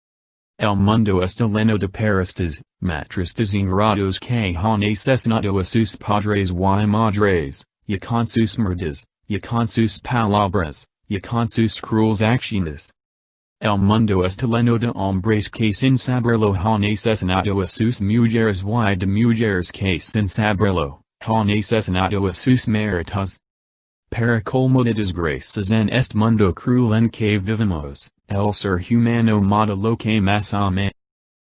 El mundo está lleno de peristas, matristas ingratos que han asesinado a sus padres y madres, y con sus murdas, y con sus palabras, y con sus crueles acciones. El mundo está lleno de hombres que sin saberlo han asesinado a sus mujeres y de mujeres que sin saberlo, han asesinado a sus maridos. Para colmo de desgracias en este mundo cruel en que vivimos, el ser humano mata lo que más ama.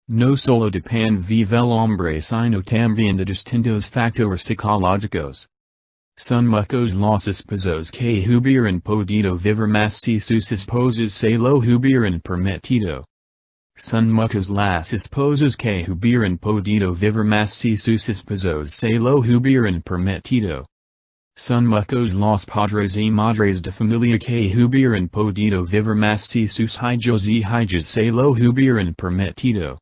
No solo depende vive el hombre sino también de distintos factores psicológicos. Son muchos los esposos que hubieran podido vivir más si sus esposas se lo hubieran permitido. Son muchas las esposas que hubieran podido vivir más si sus esposos se lo hubieran permitido. Son muchos los padres y madres de familia que hubieran podido vivir más si sus hijos y hijas se lo hubieran permitido.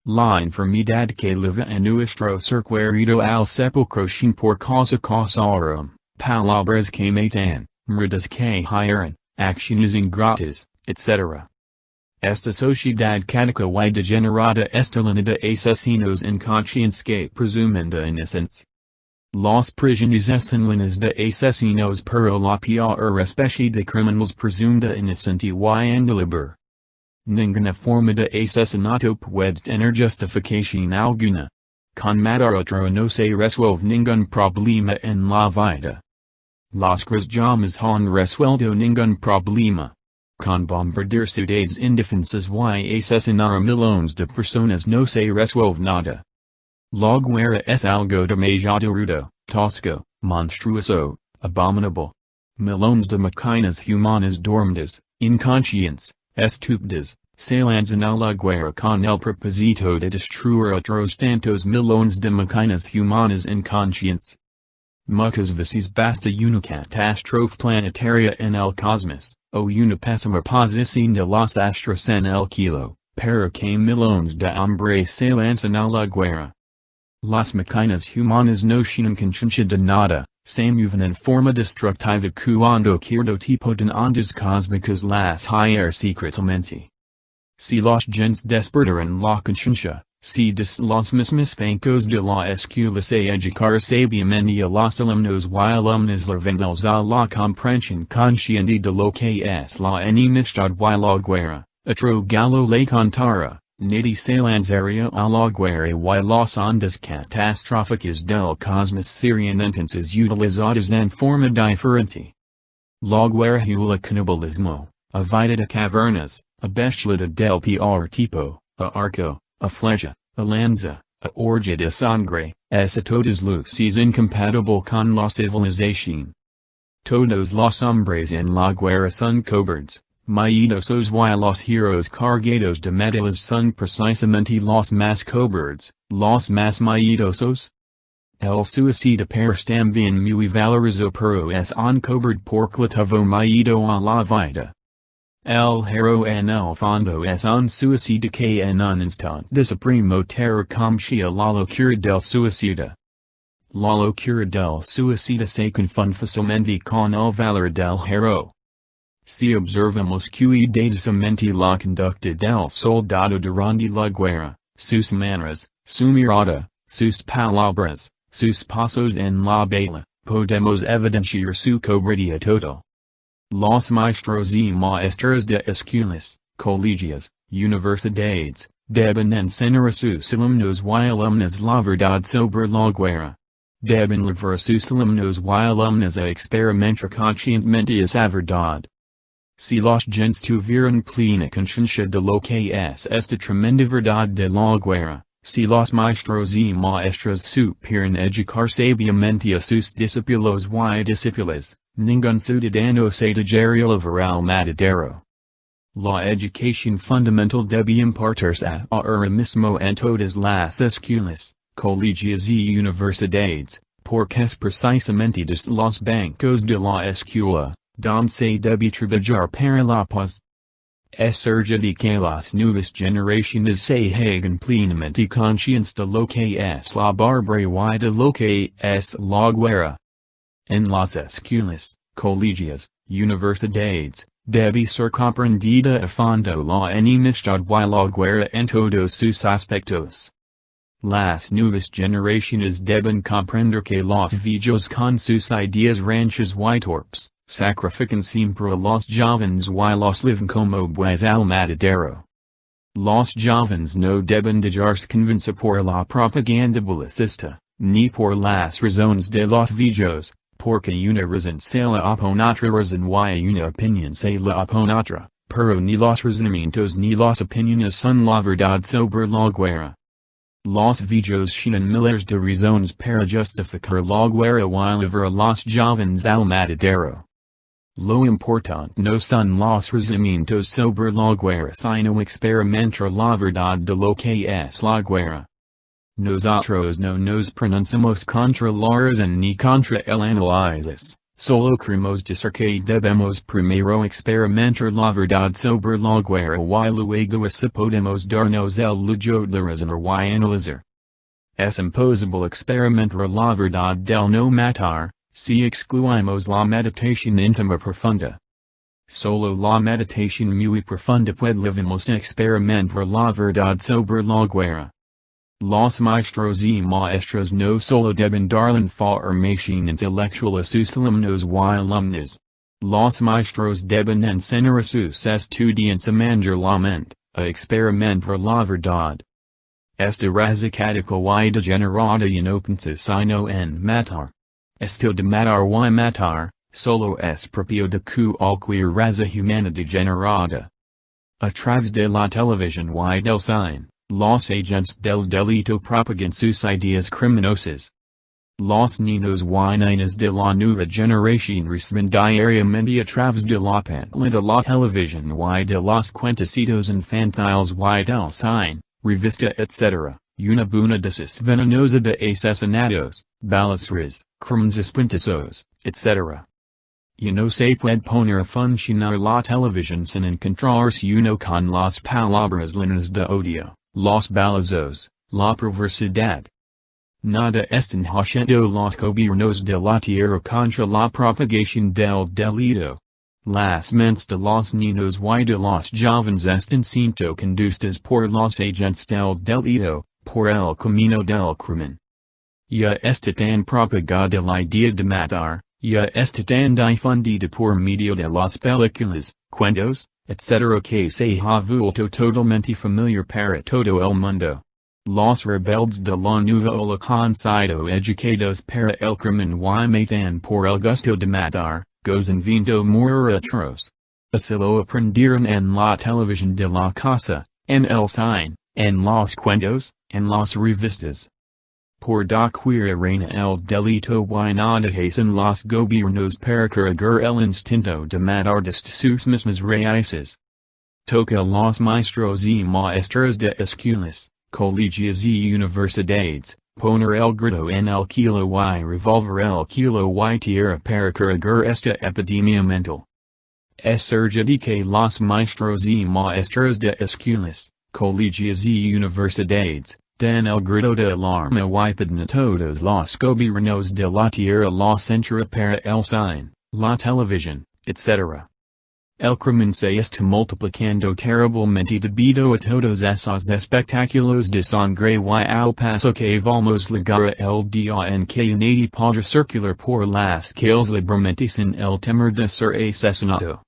La enfermedad que lleva a nuestro ser querido al sepulcro sin por causa causarum, palabras que matan, murdas que hieren, acciones ingratas, etc. Esta sociedad caduca y degenerada está llena de asesinos inconscientes que presumen de inocentes. Los prisiones están llenas de asesinos pero la peor especie de criminals presumed inocente y en libre. Ninguna forma de asesinato puede tener justificación alguna. Con matar otro no se resuelve ningún problema en la vida. Las cristianas han resuelto ningún problema. Con bombardear ciudades indefensas y asesinar a millones de personas no se resuelve nada. La guerra es algo demasiado rudo, tosco, monstruoso, abominable. Millones de máquinas humanas dormidas, inconscientes, estúpidas, se lanzan a la guerra con el propósito de destruir otros tantos millones de máquinas humanas inconscientes. Muchas veces basta una catástrofe planetaria en el cosmos, o una pésima posición de los astros en el cielo, para que millones de hombres se lancen a la guerra. Las máquinas humanas no tienen conciencia de nada, se mueven en forma destructiva cuando cierto tipo de ondas cósmicas las hierran secretamente. Si los gens despertaran la conciencia, si des los mismos bancos de la escuela se educar sabiamente a los alumnos y alumnas llevándolos a la comprensión consciente de lo que es la enemistad y la guerra, otro gallo le cantara. Nadie se lanzaría a la guerra y las ondas catastróficas del cosmos serían entonces utilizadas en forma diferente. La guerra y el canibalismo, a vida de cavernas, a bestialidad del peor tipo, a arco, a flecha, a lanza, a orgia de sangre, es a todas luces incompatible con la civilización. Todos los hombres en la guerra son cobards. Miedosos y los heroes cargados de medallas son precisamente los más cobards, los más miedosos. El suicida es también muy valoroso pero es un cobarde porque tuvo miedo a la vida. El héroe en el fondo es un suicida que en un instante supremo confía la locura del suicida. La locura del suicida se confunde fácilmente con el valor del héroe. Si observamos cuidadosamente la conducta del soldado durante la guerra, sus maneras, su mirada, sus palabras, sus pasos en la batalla, podemos evidenciar su cobardía total. Los maestros y maestras de escuelas, colegios, universidades, deben enseñar a sus alumnos y alumnas la verdad sobre la guerra. Deben llevar a sus alumnos y alumnas a experimentar conscientemente esa verdad. Si los gens tuvieran plena conciencia de lo que es esta tremenda verdad de la guerra, si los maestros y maestras supieran educar sabiamente a sus discípulos y discípulas, ningún ciudadano se dejaría llevar al matadero. La educación fundamental debe impartirse ahora mismo en todas las escuelas, colegios y universidades, porque es precisamente de los bancos de la escuela, donde se debe trabajar para la paz. Es urgente que las nuevas generaciones se hagan plenamente conscientes de lo que es la barbarie y de lo que es la guerra. En las escuelas, colegios, universidades, debe ser comprendida a fondo la enemistad y la guerra en todos sus aspectos. Las nuevas generaciones deben comprender que los viejos con sus ideas ranchas y torpes, sacrifican siempre a los jóvenes y los llevan como bueyes al matadero. Los jóvenes no deben dejarse convencer por la propaganda belicista, ni por las razones de los viejos, porque una razón se la opone otra razón y una opinión se la opone otra, pero ni los razonamientos ni las opiniones son la verdad sobre la guerra. Los viejos tienen miles de razones para justificar la guerra y llevar a los jóvenes al matadero. Lo importante no son los razonamientos sobre la guerra sino experimentar la verdad de lo que es la guerra. Nosotros no nos pronunciamos contra la razón ni contra el análisis, solo queremos decir que debemos primero experimentar la verdad sobre la guerra y luego así podemos darnos el lujo de razonar y analizar. Es imposible experimentar la verdad del no matar, si excluimos la meditación íntima profunda. Solo la meditación muy profunda podemos experimentar la verdad sobre la guerra. Los maestros y maestras no solo deben dar información intelectual a sus alumnos y alumnas. Los maestros deben enseñar a sus estudiantes a manejar la mente, a experimentar la verdad. Esta raza caduca y degenerada y no piensa sino en matar. Esto de matar y matar, solo es propio de cualquier raza humana degenerada. A través de la televisión y del cine, los agentes del delito propagan sus ideas criminosas. Los niños y niñas de la nueva generación reciben diariamente a través de la pantalla de la televisión y de los cuentecitos infantiles y del cine, revista etc., una buena dosis venenosa de asesinatos, balacras, crímenes espantosos, etc. Y no se puede poner a funcionar la televisión sin encontrarse uno con las palabras llenas de odio, los balazos, la perversidad. Nada están haciendo los gobiernos de la tierra contra la propagación del delito. Las mentes de los niños y de los jóvenes están siendo conducidas por los agentes del delito, por el camino del crimen. Ya está tan propagada la idea de matar, ya está tan difundida por medio de las películas, cuentos, etc. que se ha vuelto totalmente familiar para todo el mundo. Los rebeldes de la nueva ola han sido educados para el crimen y matan por el gusto de matar, gozan viendo morir atroz. Así lo aprendieron en la televisión de la casa, en el cine, en los cuentos, en las revistas. Por doquier reina el delito y nada hacen los gobiernos para corregir el instinto de matar desde sus mismas raíces. Toca los maestros y maestras de escuelas, colegios y universidades, poner el grito en el kilo y revolver el kilo y tierra para corregir esta epidemia mental. Es urgente que los maestros y maestras de escuelas, colegios y universidades, den el grito de alarma y pidan a todos los gobiernos de la tierra la censura para el cine, la televisión, etc. El crimen se está multiplicando terriblemente debido a todos esos espectáculos de sangre y al paso que vamos llegar el día en que nadie podrá circular por las calles libremente sin el temor de ser asesinado.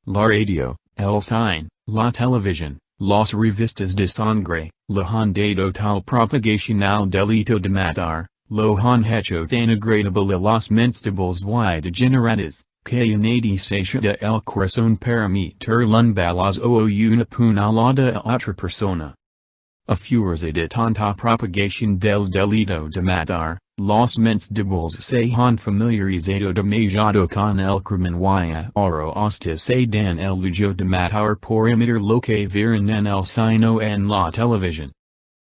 La radio, el cine, la televisión, las revistas de sangre, le han dado tal propagación al delito de matar, lo han hecho tan agradable a los mentes y degeneradas, que nadie se da el corazón para meter un balazo o una puñalada a otra persona. a fuerza de tanta propagación del delito de matar, los mentes débiles se han familiarizado demasiado con el crimen y ahora hasta se dan el lujo de matar por imitar lo que vieron en el cine o en la televisión.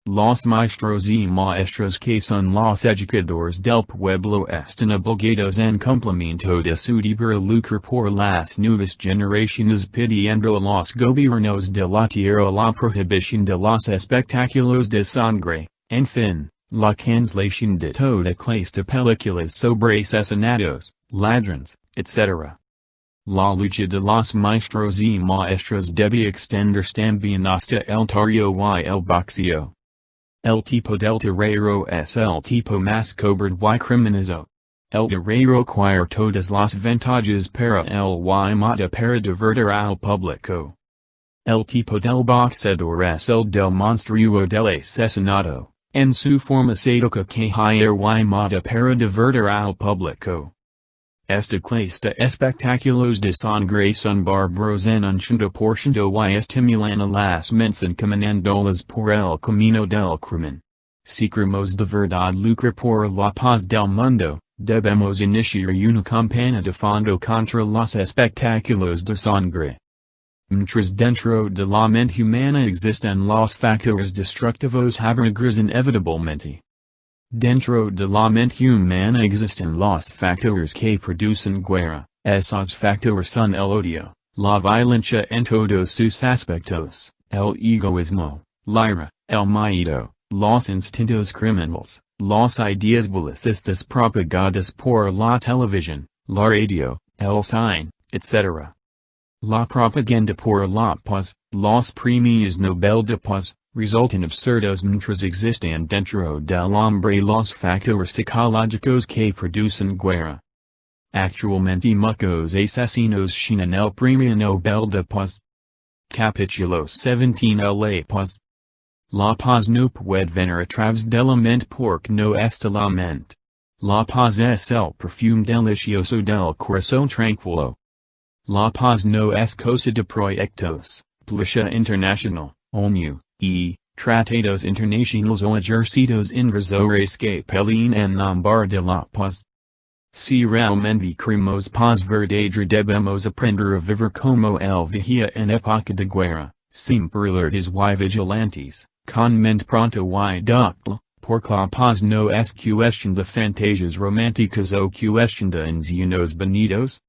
Los maestros y maestras que son los educadores del pueblo están obligados en cumplimiento de su deber lucrar por las nuevas generaciones pidiendo a los gobiernos de la tierra la prohibición de los espectáculos de sangre, en fin, la cancelación de toda clase de películas sobre asesinatos, ladrones, etc. La lucha de los maestros y maestras debe extenderse también hasta el barrio y el boxeo. El tipo del terrero es el tipo más cobarde y criminoso. El terrero quiere todas las ventajas para el y mata para divertir al público. El tipo del boxeador es el del monstruo del asesinato, en su forma sádica que hire y mata para divertir al público. Esta clase de espectáculos de sangre son bárbaros en 80% y estimulan a las mentes encaminándolas por el camino del crimen. Si queremos de verdad lucrar por la paz del mundo, debemos iniciar una campaña de fondo contra los espectáculos de sangre. Mientras dentro de la mente humana existen los factores destructivos habernagres inevitablemente. Dentro de la mente humana existen los factores que producen guerra, esos factores son el odio, la violencia en todos sus aspectos, el egoísmo, la ira, el miedo, los instintos criminales, las ideas belicistas propagadas por la televisión, la radio, el cine, etc. La propaganda por la paz, los premios Nobel de Paz, resultan absurdos mientras existan dentro del hombre los factores psicológicos que producen guerra. Actualmente muchos asesinos tienen el premio Nobel de Paz. Capítulo 17 La paz. La paz no puede venir a través de la mente porque no está la mente. La paz es el perfume delicioso del corazón tranquilo. La paz no es cosa de proyectos, política internacional, ONU, y tratados internacionales o ejercicios invasores que peleen en nombre de la paz. Si realmente queremos paz verdadera debemos aprender a vivir como el vigía en época de guerra, siempre alertas y vigilantes, con mente pronta y dócil, porque la paz no es cuestión de fantasias románticas o cuestión de ensueños bonitos.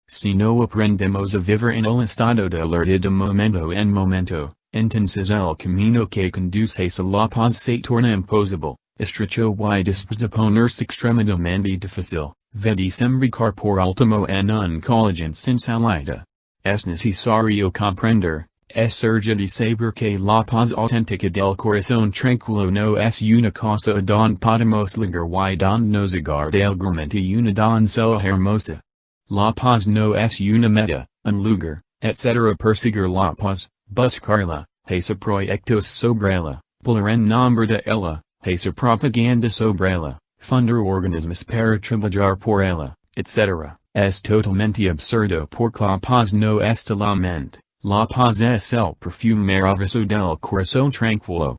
Si no aprendemos a vivir en el estado de alerta de momento en momento, entonces el camino que conduce a la paz se torna imposible, estrecho y después de ponerse extremadamente difícil, de desembarcar por último en un college sin salida. Es necesario comprender, es urgente saber que la paz auténtica del corazón tranquilo no es una cosa a don podemos ligar y don nos agarde alegremente una doncella hermosa. La paz no es una meta, un lugar, etc. Perseguir la paz, buscarla, hacer proyectos sobre ella, hablar en nombre de ella, hacer propaganda sobre ella, fundar organismos para trabajar por ella, etc. Es totalmente absurdo porque la paz no está la mente, la paz es el perfume maravilloso del corazón tranquilo.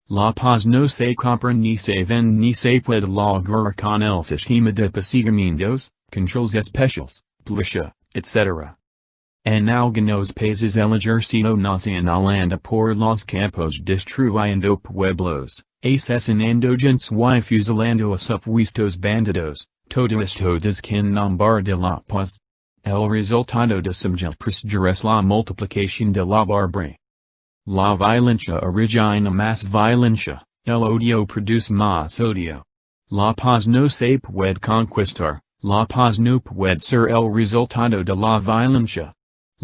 La paz no se compra ni se vende ni se puede lograr con el sistema de procedimientos, controls especiales, política, etc. En algunos países el ejército nacional anda por los campos destruyendo pueblos, asesinando gente y fusilando a supuestos bandidos, todo esto en nombre de la paz. El resultado de semejante procedura es la multiplicación de la barbarie. La violencia origina más violencia, el odio produce más odio. La paz no se puede conquistar, la paz no puede ser el resultado de la violencia.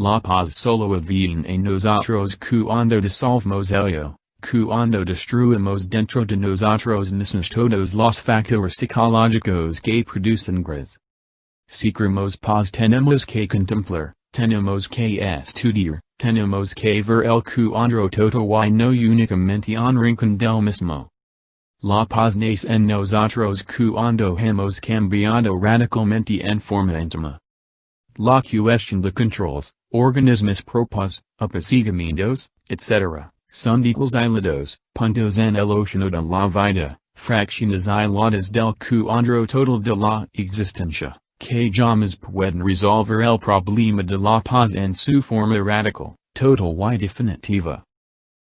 La paz solo viene en nosotros cuando dissolvemos ello, cuando destruimos dentro de nosotros mismos todos los factores psicológicos que producen guerras. Si queremos paz tenemos que contemplar, tenemos que estudiar, tenemos que ver el cuadro total y no únicamente un rincón del mismo. La paz nace en nosotros cuando hemos cambiado radicalmente en forma íntima. La cuestión de controls, organismos propios, apaciguamientos, etc., Sund equals ilados, puntos en el oceano de la vida, fracciones iladas del cuadro total de la existencia, que llamas pueden resolver el problema de la paz en su forma radical, total y definitiva.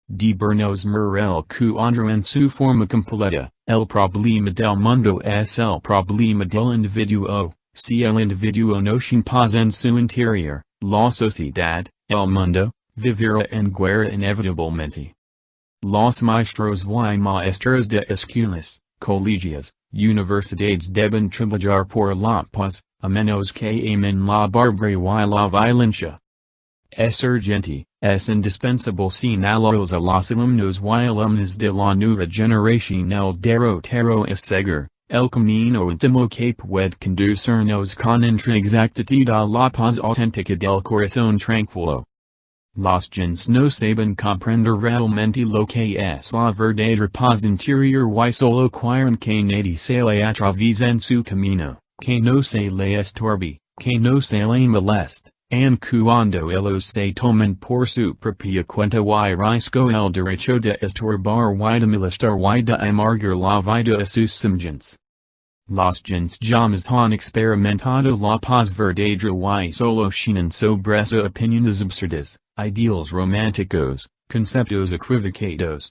Debernos mer el cuadro en su forma completa, el problema del mundo es el problema del individuo, si el individuo no tiene paz en su interior, la sociedad, el mundo, vivirá en guerra inevitablemente. Los maestros y maestras de escuelas, colegios, universidades deben trabajar por la paz, a menos que amen la barbarie y la violencia. Es urgente, es indispensable señalarlos a los alumnos y alumnas de la nueva generación el derrotero es seguir, el camino último que puede conducirnos con exactitud a la paz auténtica del corazón tranquilo. Los gens no saben comprender realmente lo que es la verdadera paz interior y solo quieren que nadie se le atraviese en su camino, que no se le estorbe, que no se le moleste. And cuando ellos se toman por su propia cuenta y risco el derecho de estorbar y de molestar y de amargar la vida a sus semejantes. Los gens llamas han experimentado la paz verdadera y solo tienen sobre su opiniones absurdas, ideales románticos, conceptos equivocados.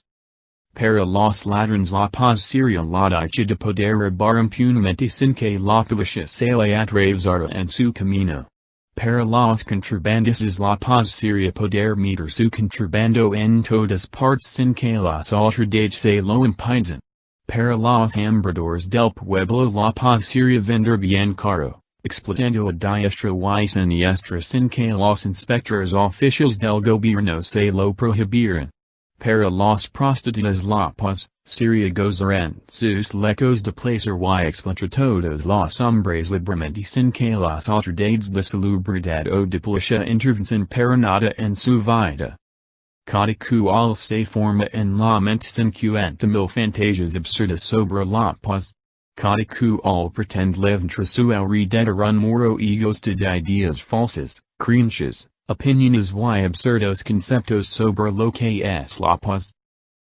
Para los ladrones la paz sería la dicha de poder robar impunemente sin que la policía se le atravesara en su camino. Para los contrabandistas la paz sería poder meter su contrabando en todas partes sin que las autoridades se lo impidan. Para los hambradores del pueblo la paz sería vender bien caro, explotando a diestra y siniestra sin que los inspectores oficiales del gobierno se lo prohibieran. Para los prostitutas la paz sería gozar en sus lecos de placer y explotar todos los hombres libremente sin que las autoridades de salubridad o de policía intervengan para nada en su vida. Cada cual se forma en la mente 50,000 fantasias absurdas sobre la paz. Cada cual pretende levantar su alrededor un muro egoísta de ideas falsas, creencias, opiniones y absurdos conceptos sobre lo que es la paz.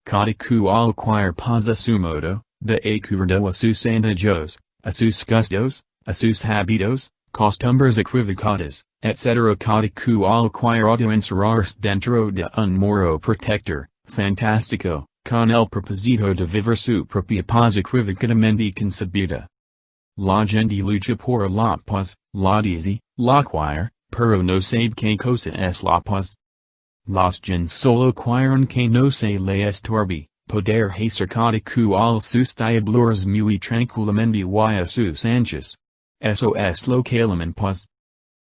Cada cual quiere paz a su modo, de acuerdo a sus antojos, a sus gustos, a sus hábitos, costumbres equivocadas, etc. Cada cual quiere encerrarse dentro de un muro protector, fantástico, con el propósito de vivir su propia paz equivocadamente concebida. La gente lucha por la paz, la dice, la quiere, pero no sabe qué cosa es la paz. Los gens solo quieren que no se le estorbe, poder hacer cada cual sus diabluras muy tranquilamente y a sus anchas. Eso es lo que llaman paz.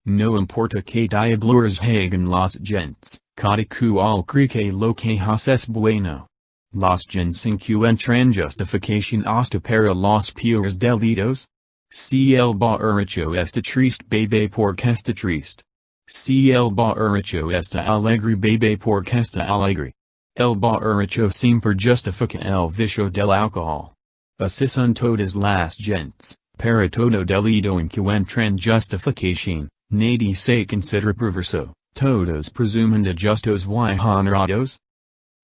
No importa que diabluras hagan los gens, cada cual cree que lo que hace es bueno. Los gens encuentran justificación hasta para los peores delitos. Si el borracho está triste bebe porque está triste. Si el borracho está alegre bebe porque está alegre. El borracho siempre justifica el vicio del alcohol. Así son todas las gentes, para todo delito encuentran justificación, nadie se considera perverso, todos presumen de justos y honrados.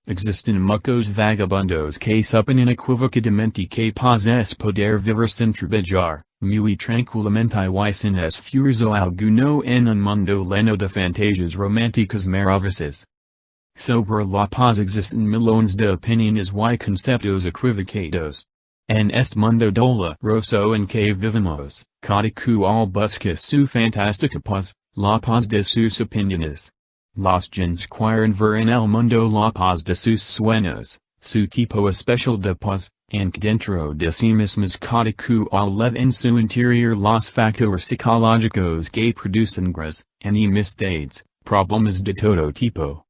Existen muchos vagabundos que suponen equivocadamente que paz es poder vivir sin trabajar, muy tranquilamente y sin esfuerzo alguno en un mundo lleno de fantasias románticas maravillosas. Sobre la paz existen millones de opiniones y conceptos equivocados. En este mundo doloroso en que vivimos, cada cual busca su fantástica paz, la paz de sus opiniones. Los gens quieren ver en el mundo la paz de sus sueños, su tipo especial de paz, aunque dentro de sí mismos cada cual leva en su interior los factores psicológicos que producen guerras, enemistades, problemas de todo tipo.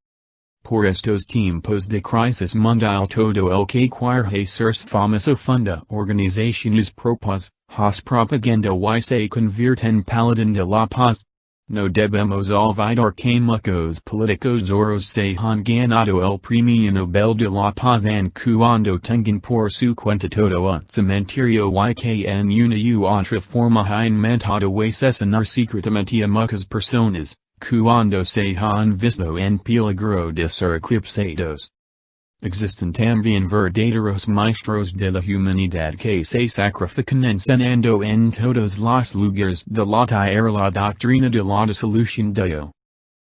Por estos tiempos de crisis mundial todo el que quiere hacerse famoso funda organizaciones pro paz, has propaganda y se convierte en paladín de la paz. No debemos olvidar que muchos políticos oros se han ganado el premio Nobel de la Paz and cuando tengan por su cuenta todo un cementerio y que en una u otra forma han mentado asesinar secretamente a muchas personas, cuando se han visto en peligro de ser eclipsados. Existen también verdaderos maestros de la humanidad que se sacrifican enseñando en todos los lugares de la tierra la doctrina de la disolución de Dios.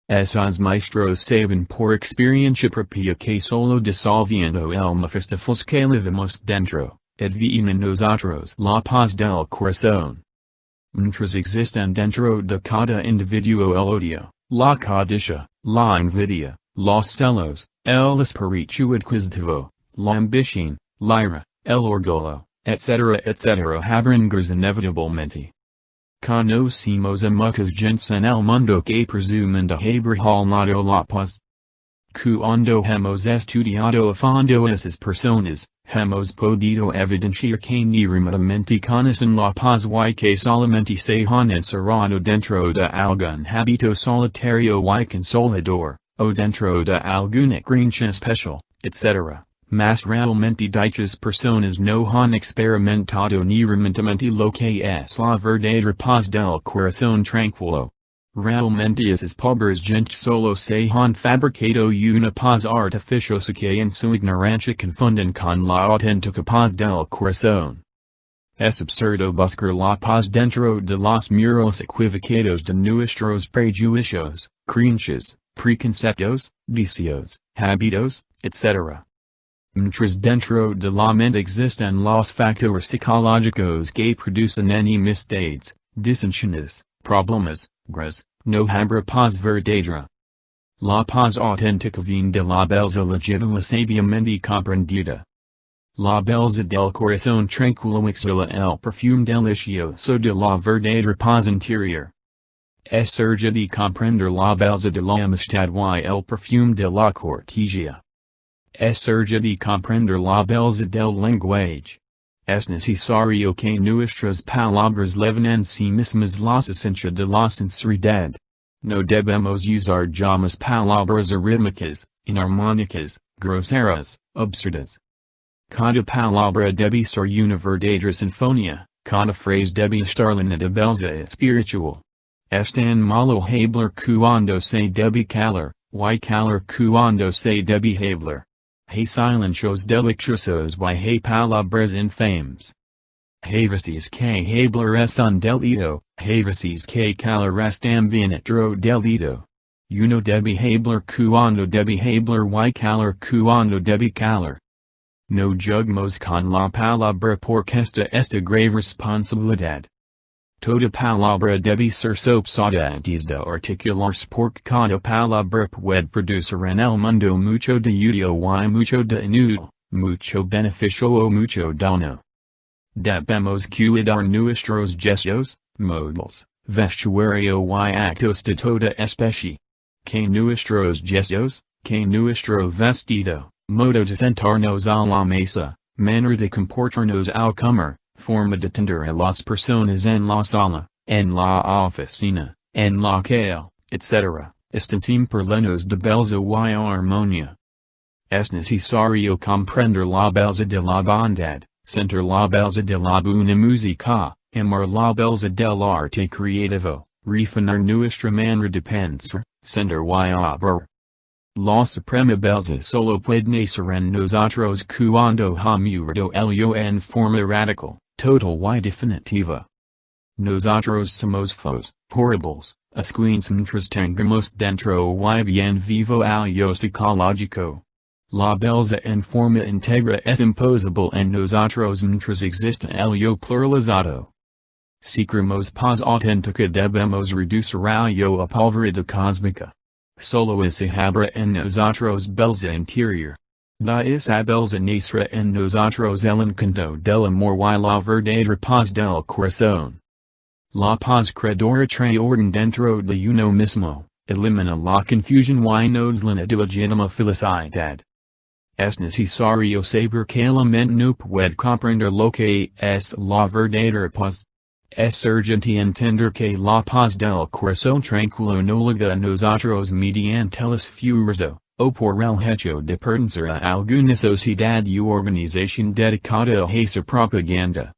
Esos maestros saben por experiencia propia que solo disolviendo el mephistifos que vivimos dentro, adviene en nosotros la paz del corazón. Mientras existan dentro de cada individuo el odio, la codicia, la envidia, los celos, el espíritu adquisitivo, la ambición, la ira, el orgullo, etc. habrán inevitablemente. Conocemos a muchas gentes en el mundo que presumen de haber alcanzado la paz. Cuando hemos estudiado a fondo esas personas, hemos podido evidenciar que ni remotamente conocen la paz y que solamente se han encerrado dentro de algún hábito solitario y consolador, o dentro de alguna creencia especial, etc. Mas realmente dichas personas no han experimentado ni remotamente lo que es la verdadera paz del corazón tranquilo. Realmente esas pobres gentes solo se han fabricado una paz artificiosa que en su ignorancia confunden con la auténtica paz del corazón. Es absurdo buscar la paz dentro de los muros equivocados de nuestros prejuicios, creencias, preconceptos, vicios, hábitos, etc. Mientras dentro de la mente existen los factores psicológicos que producen enemistades, disensiones, problemas, guerras, no habrá paz verdadera. La paz auténtica viene de la belleza legítima sabiamente comprendida. La belleza del corazón tranquilo exhala el perfume delicioso de la verdadera paz interior. Es urge de comprender la belleza de la amistad y el perfume de la cortesía. Es urge de comprender la belleza del lenguaje. Es necesario que nuestras palabras leven en sí mismas la esencia de la sinceridad. No debemos usar llamas palabras arrítmicas, inarmónicas, groseras, absurdas. Cada palabra debe ser una verdadera sinfonía, cada frase debe estar llena de belleza espiritual. Es tan malo hablar cuando se debe callar, y callar cuando se debe hablar. Hay silencios deliciosos y hay palabras infames. Hay veces que hablar es un delito, hay veces que callar es también otro delito. Uno debe hablar cuando debe hablar y callar cuando debe callar. No jugamos con la palabra porque esta grave responsabilidad. Toda palabra debe ser sopesada antes de articularse porque cada palabra puede producir en el mundo mucho de útil y mucho de inútil, mucho beneficio o mucho daño. Debemos cuidar nuestros gestos, modales, vestuario y actos de toda especie. Que nuestros gestos, que nuestro vestido, modo de sentarnos a la mesa, manera de comportarnos al comer, forma de atender a las personas en la sala, en la oficina, en la calle, etc., están siempre llenos de belleza y armonía. Es necesario comprender la belleza de la bondad, sentir la belleza de la buena música, amar la belleza del arte creativo, refinar nuestra manera de pensar, sentir y obrar. La suprema belleza solo puede nacer en nosotros cuando hemos ello en forma radical, total y definitiva. Nosotros somos feos, horribles, asquerosos mientras tengamos dentro y bien vivo algo psicológico. La belleza en forma íntegra es imposible en nosotros mientras exista ello pluralizado. Si queremos paz auténtica debemos reducir ello a pulveridad cósmica. Solo esa habrá en nosotros belleza interior. Da esa belleza nacerá en nosotros el encanto del amor y la verdadera paz del corazón. La paz creadora trae orden dentro de uno mismo, elimina la confusión y nos llena de legítima felicidad. Es necesario saber que la mente no puede comprender lo que es la verdadera paz. Es urgente entender que la paz del corazón tranquilo no llega a nosotros mediante el esfuerzo, o por el hecho de pertenecer a alguna sociedad u organización dedicada a esa propaganda.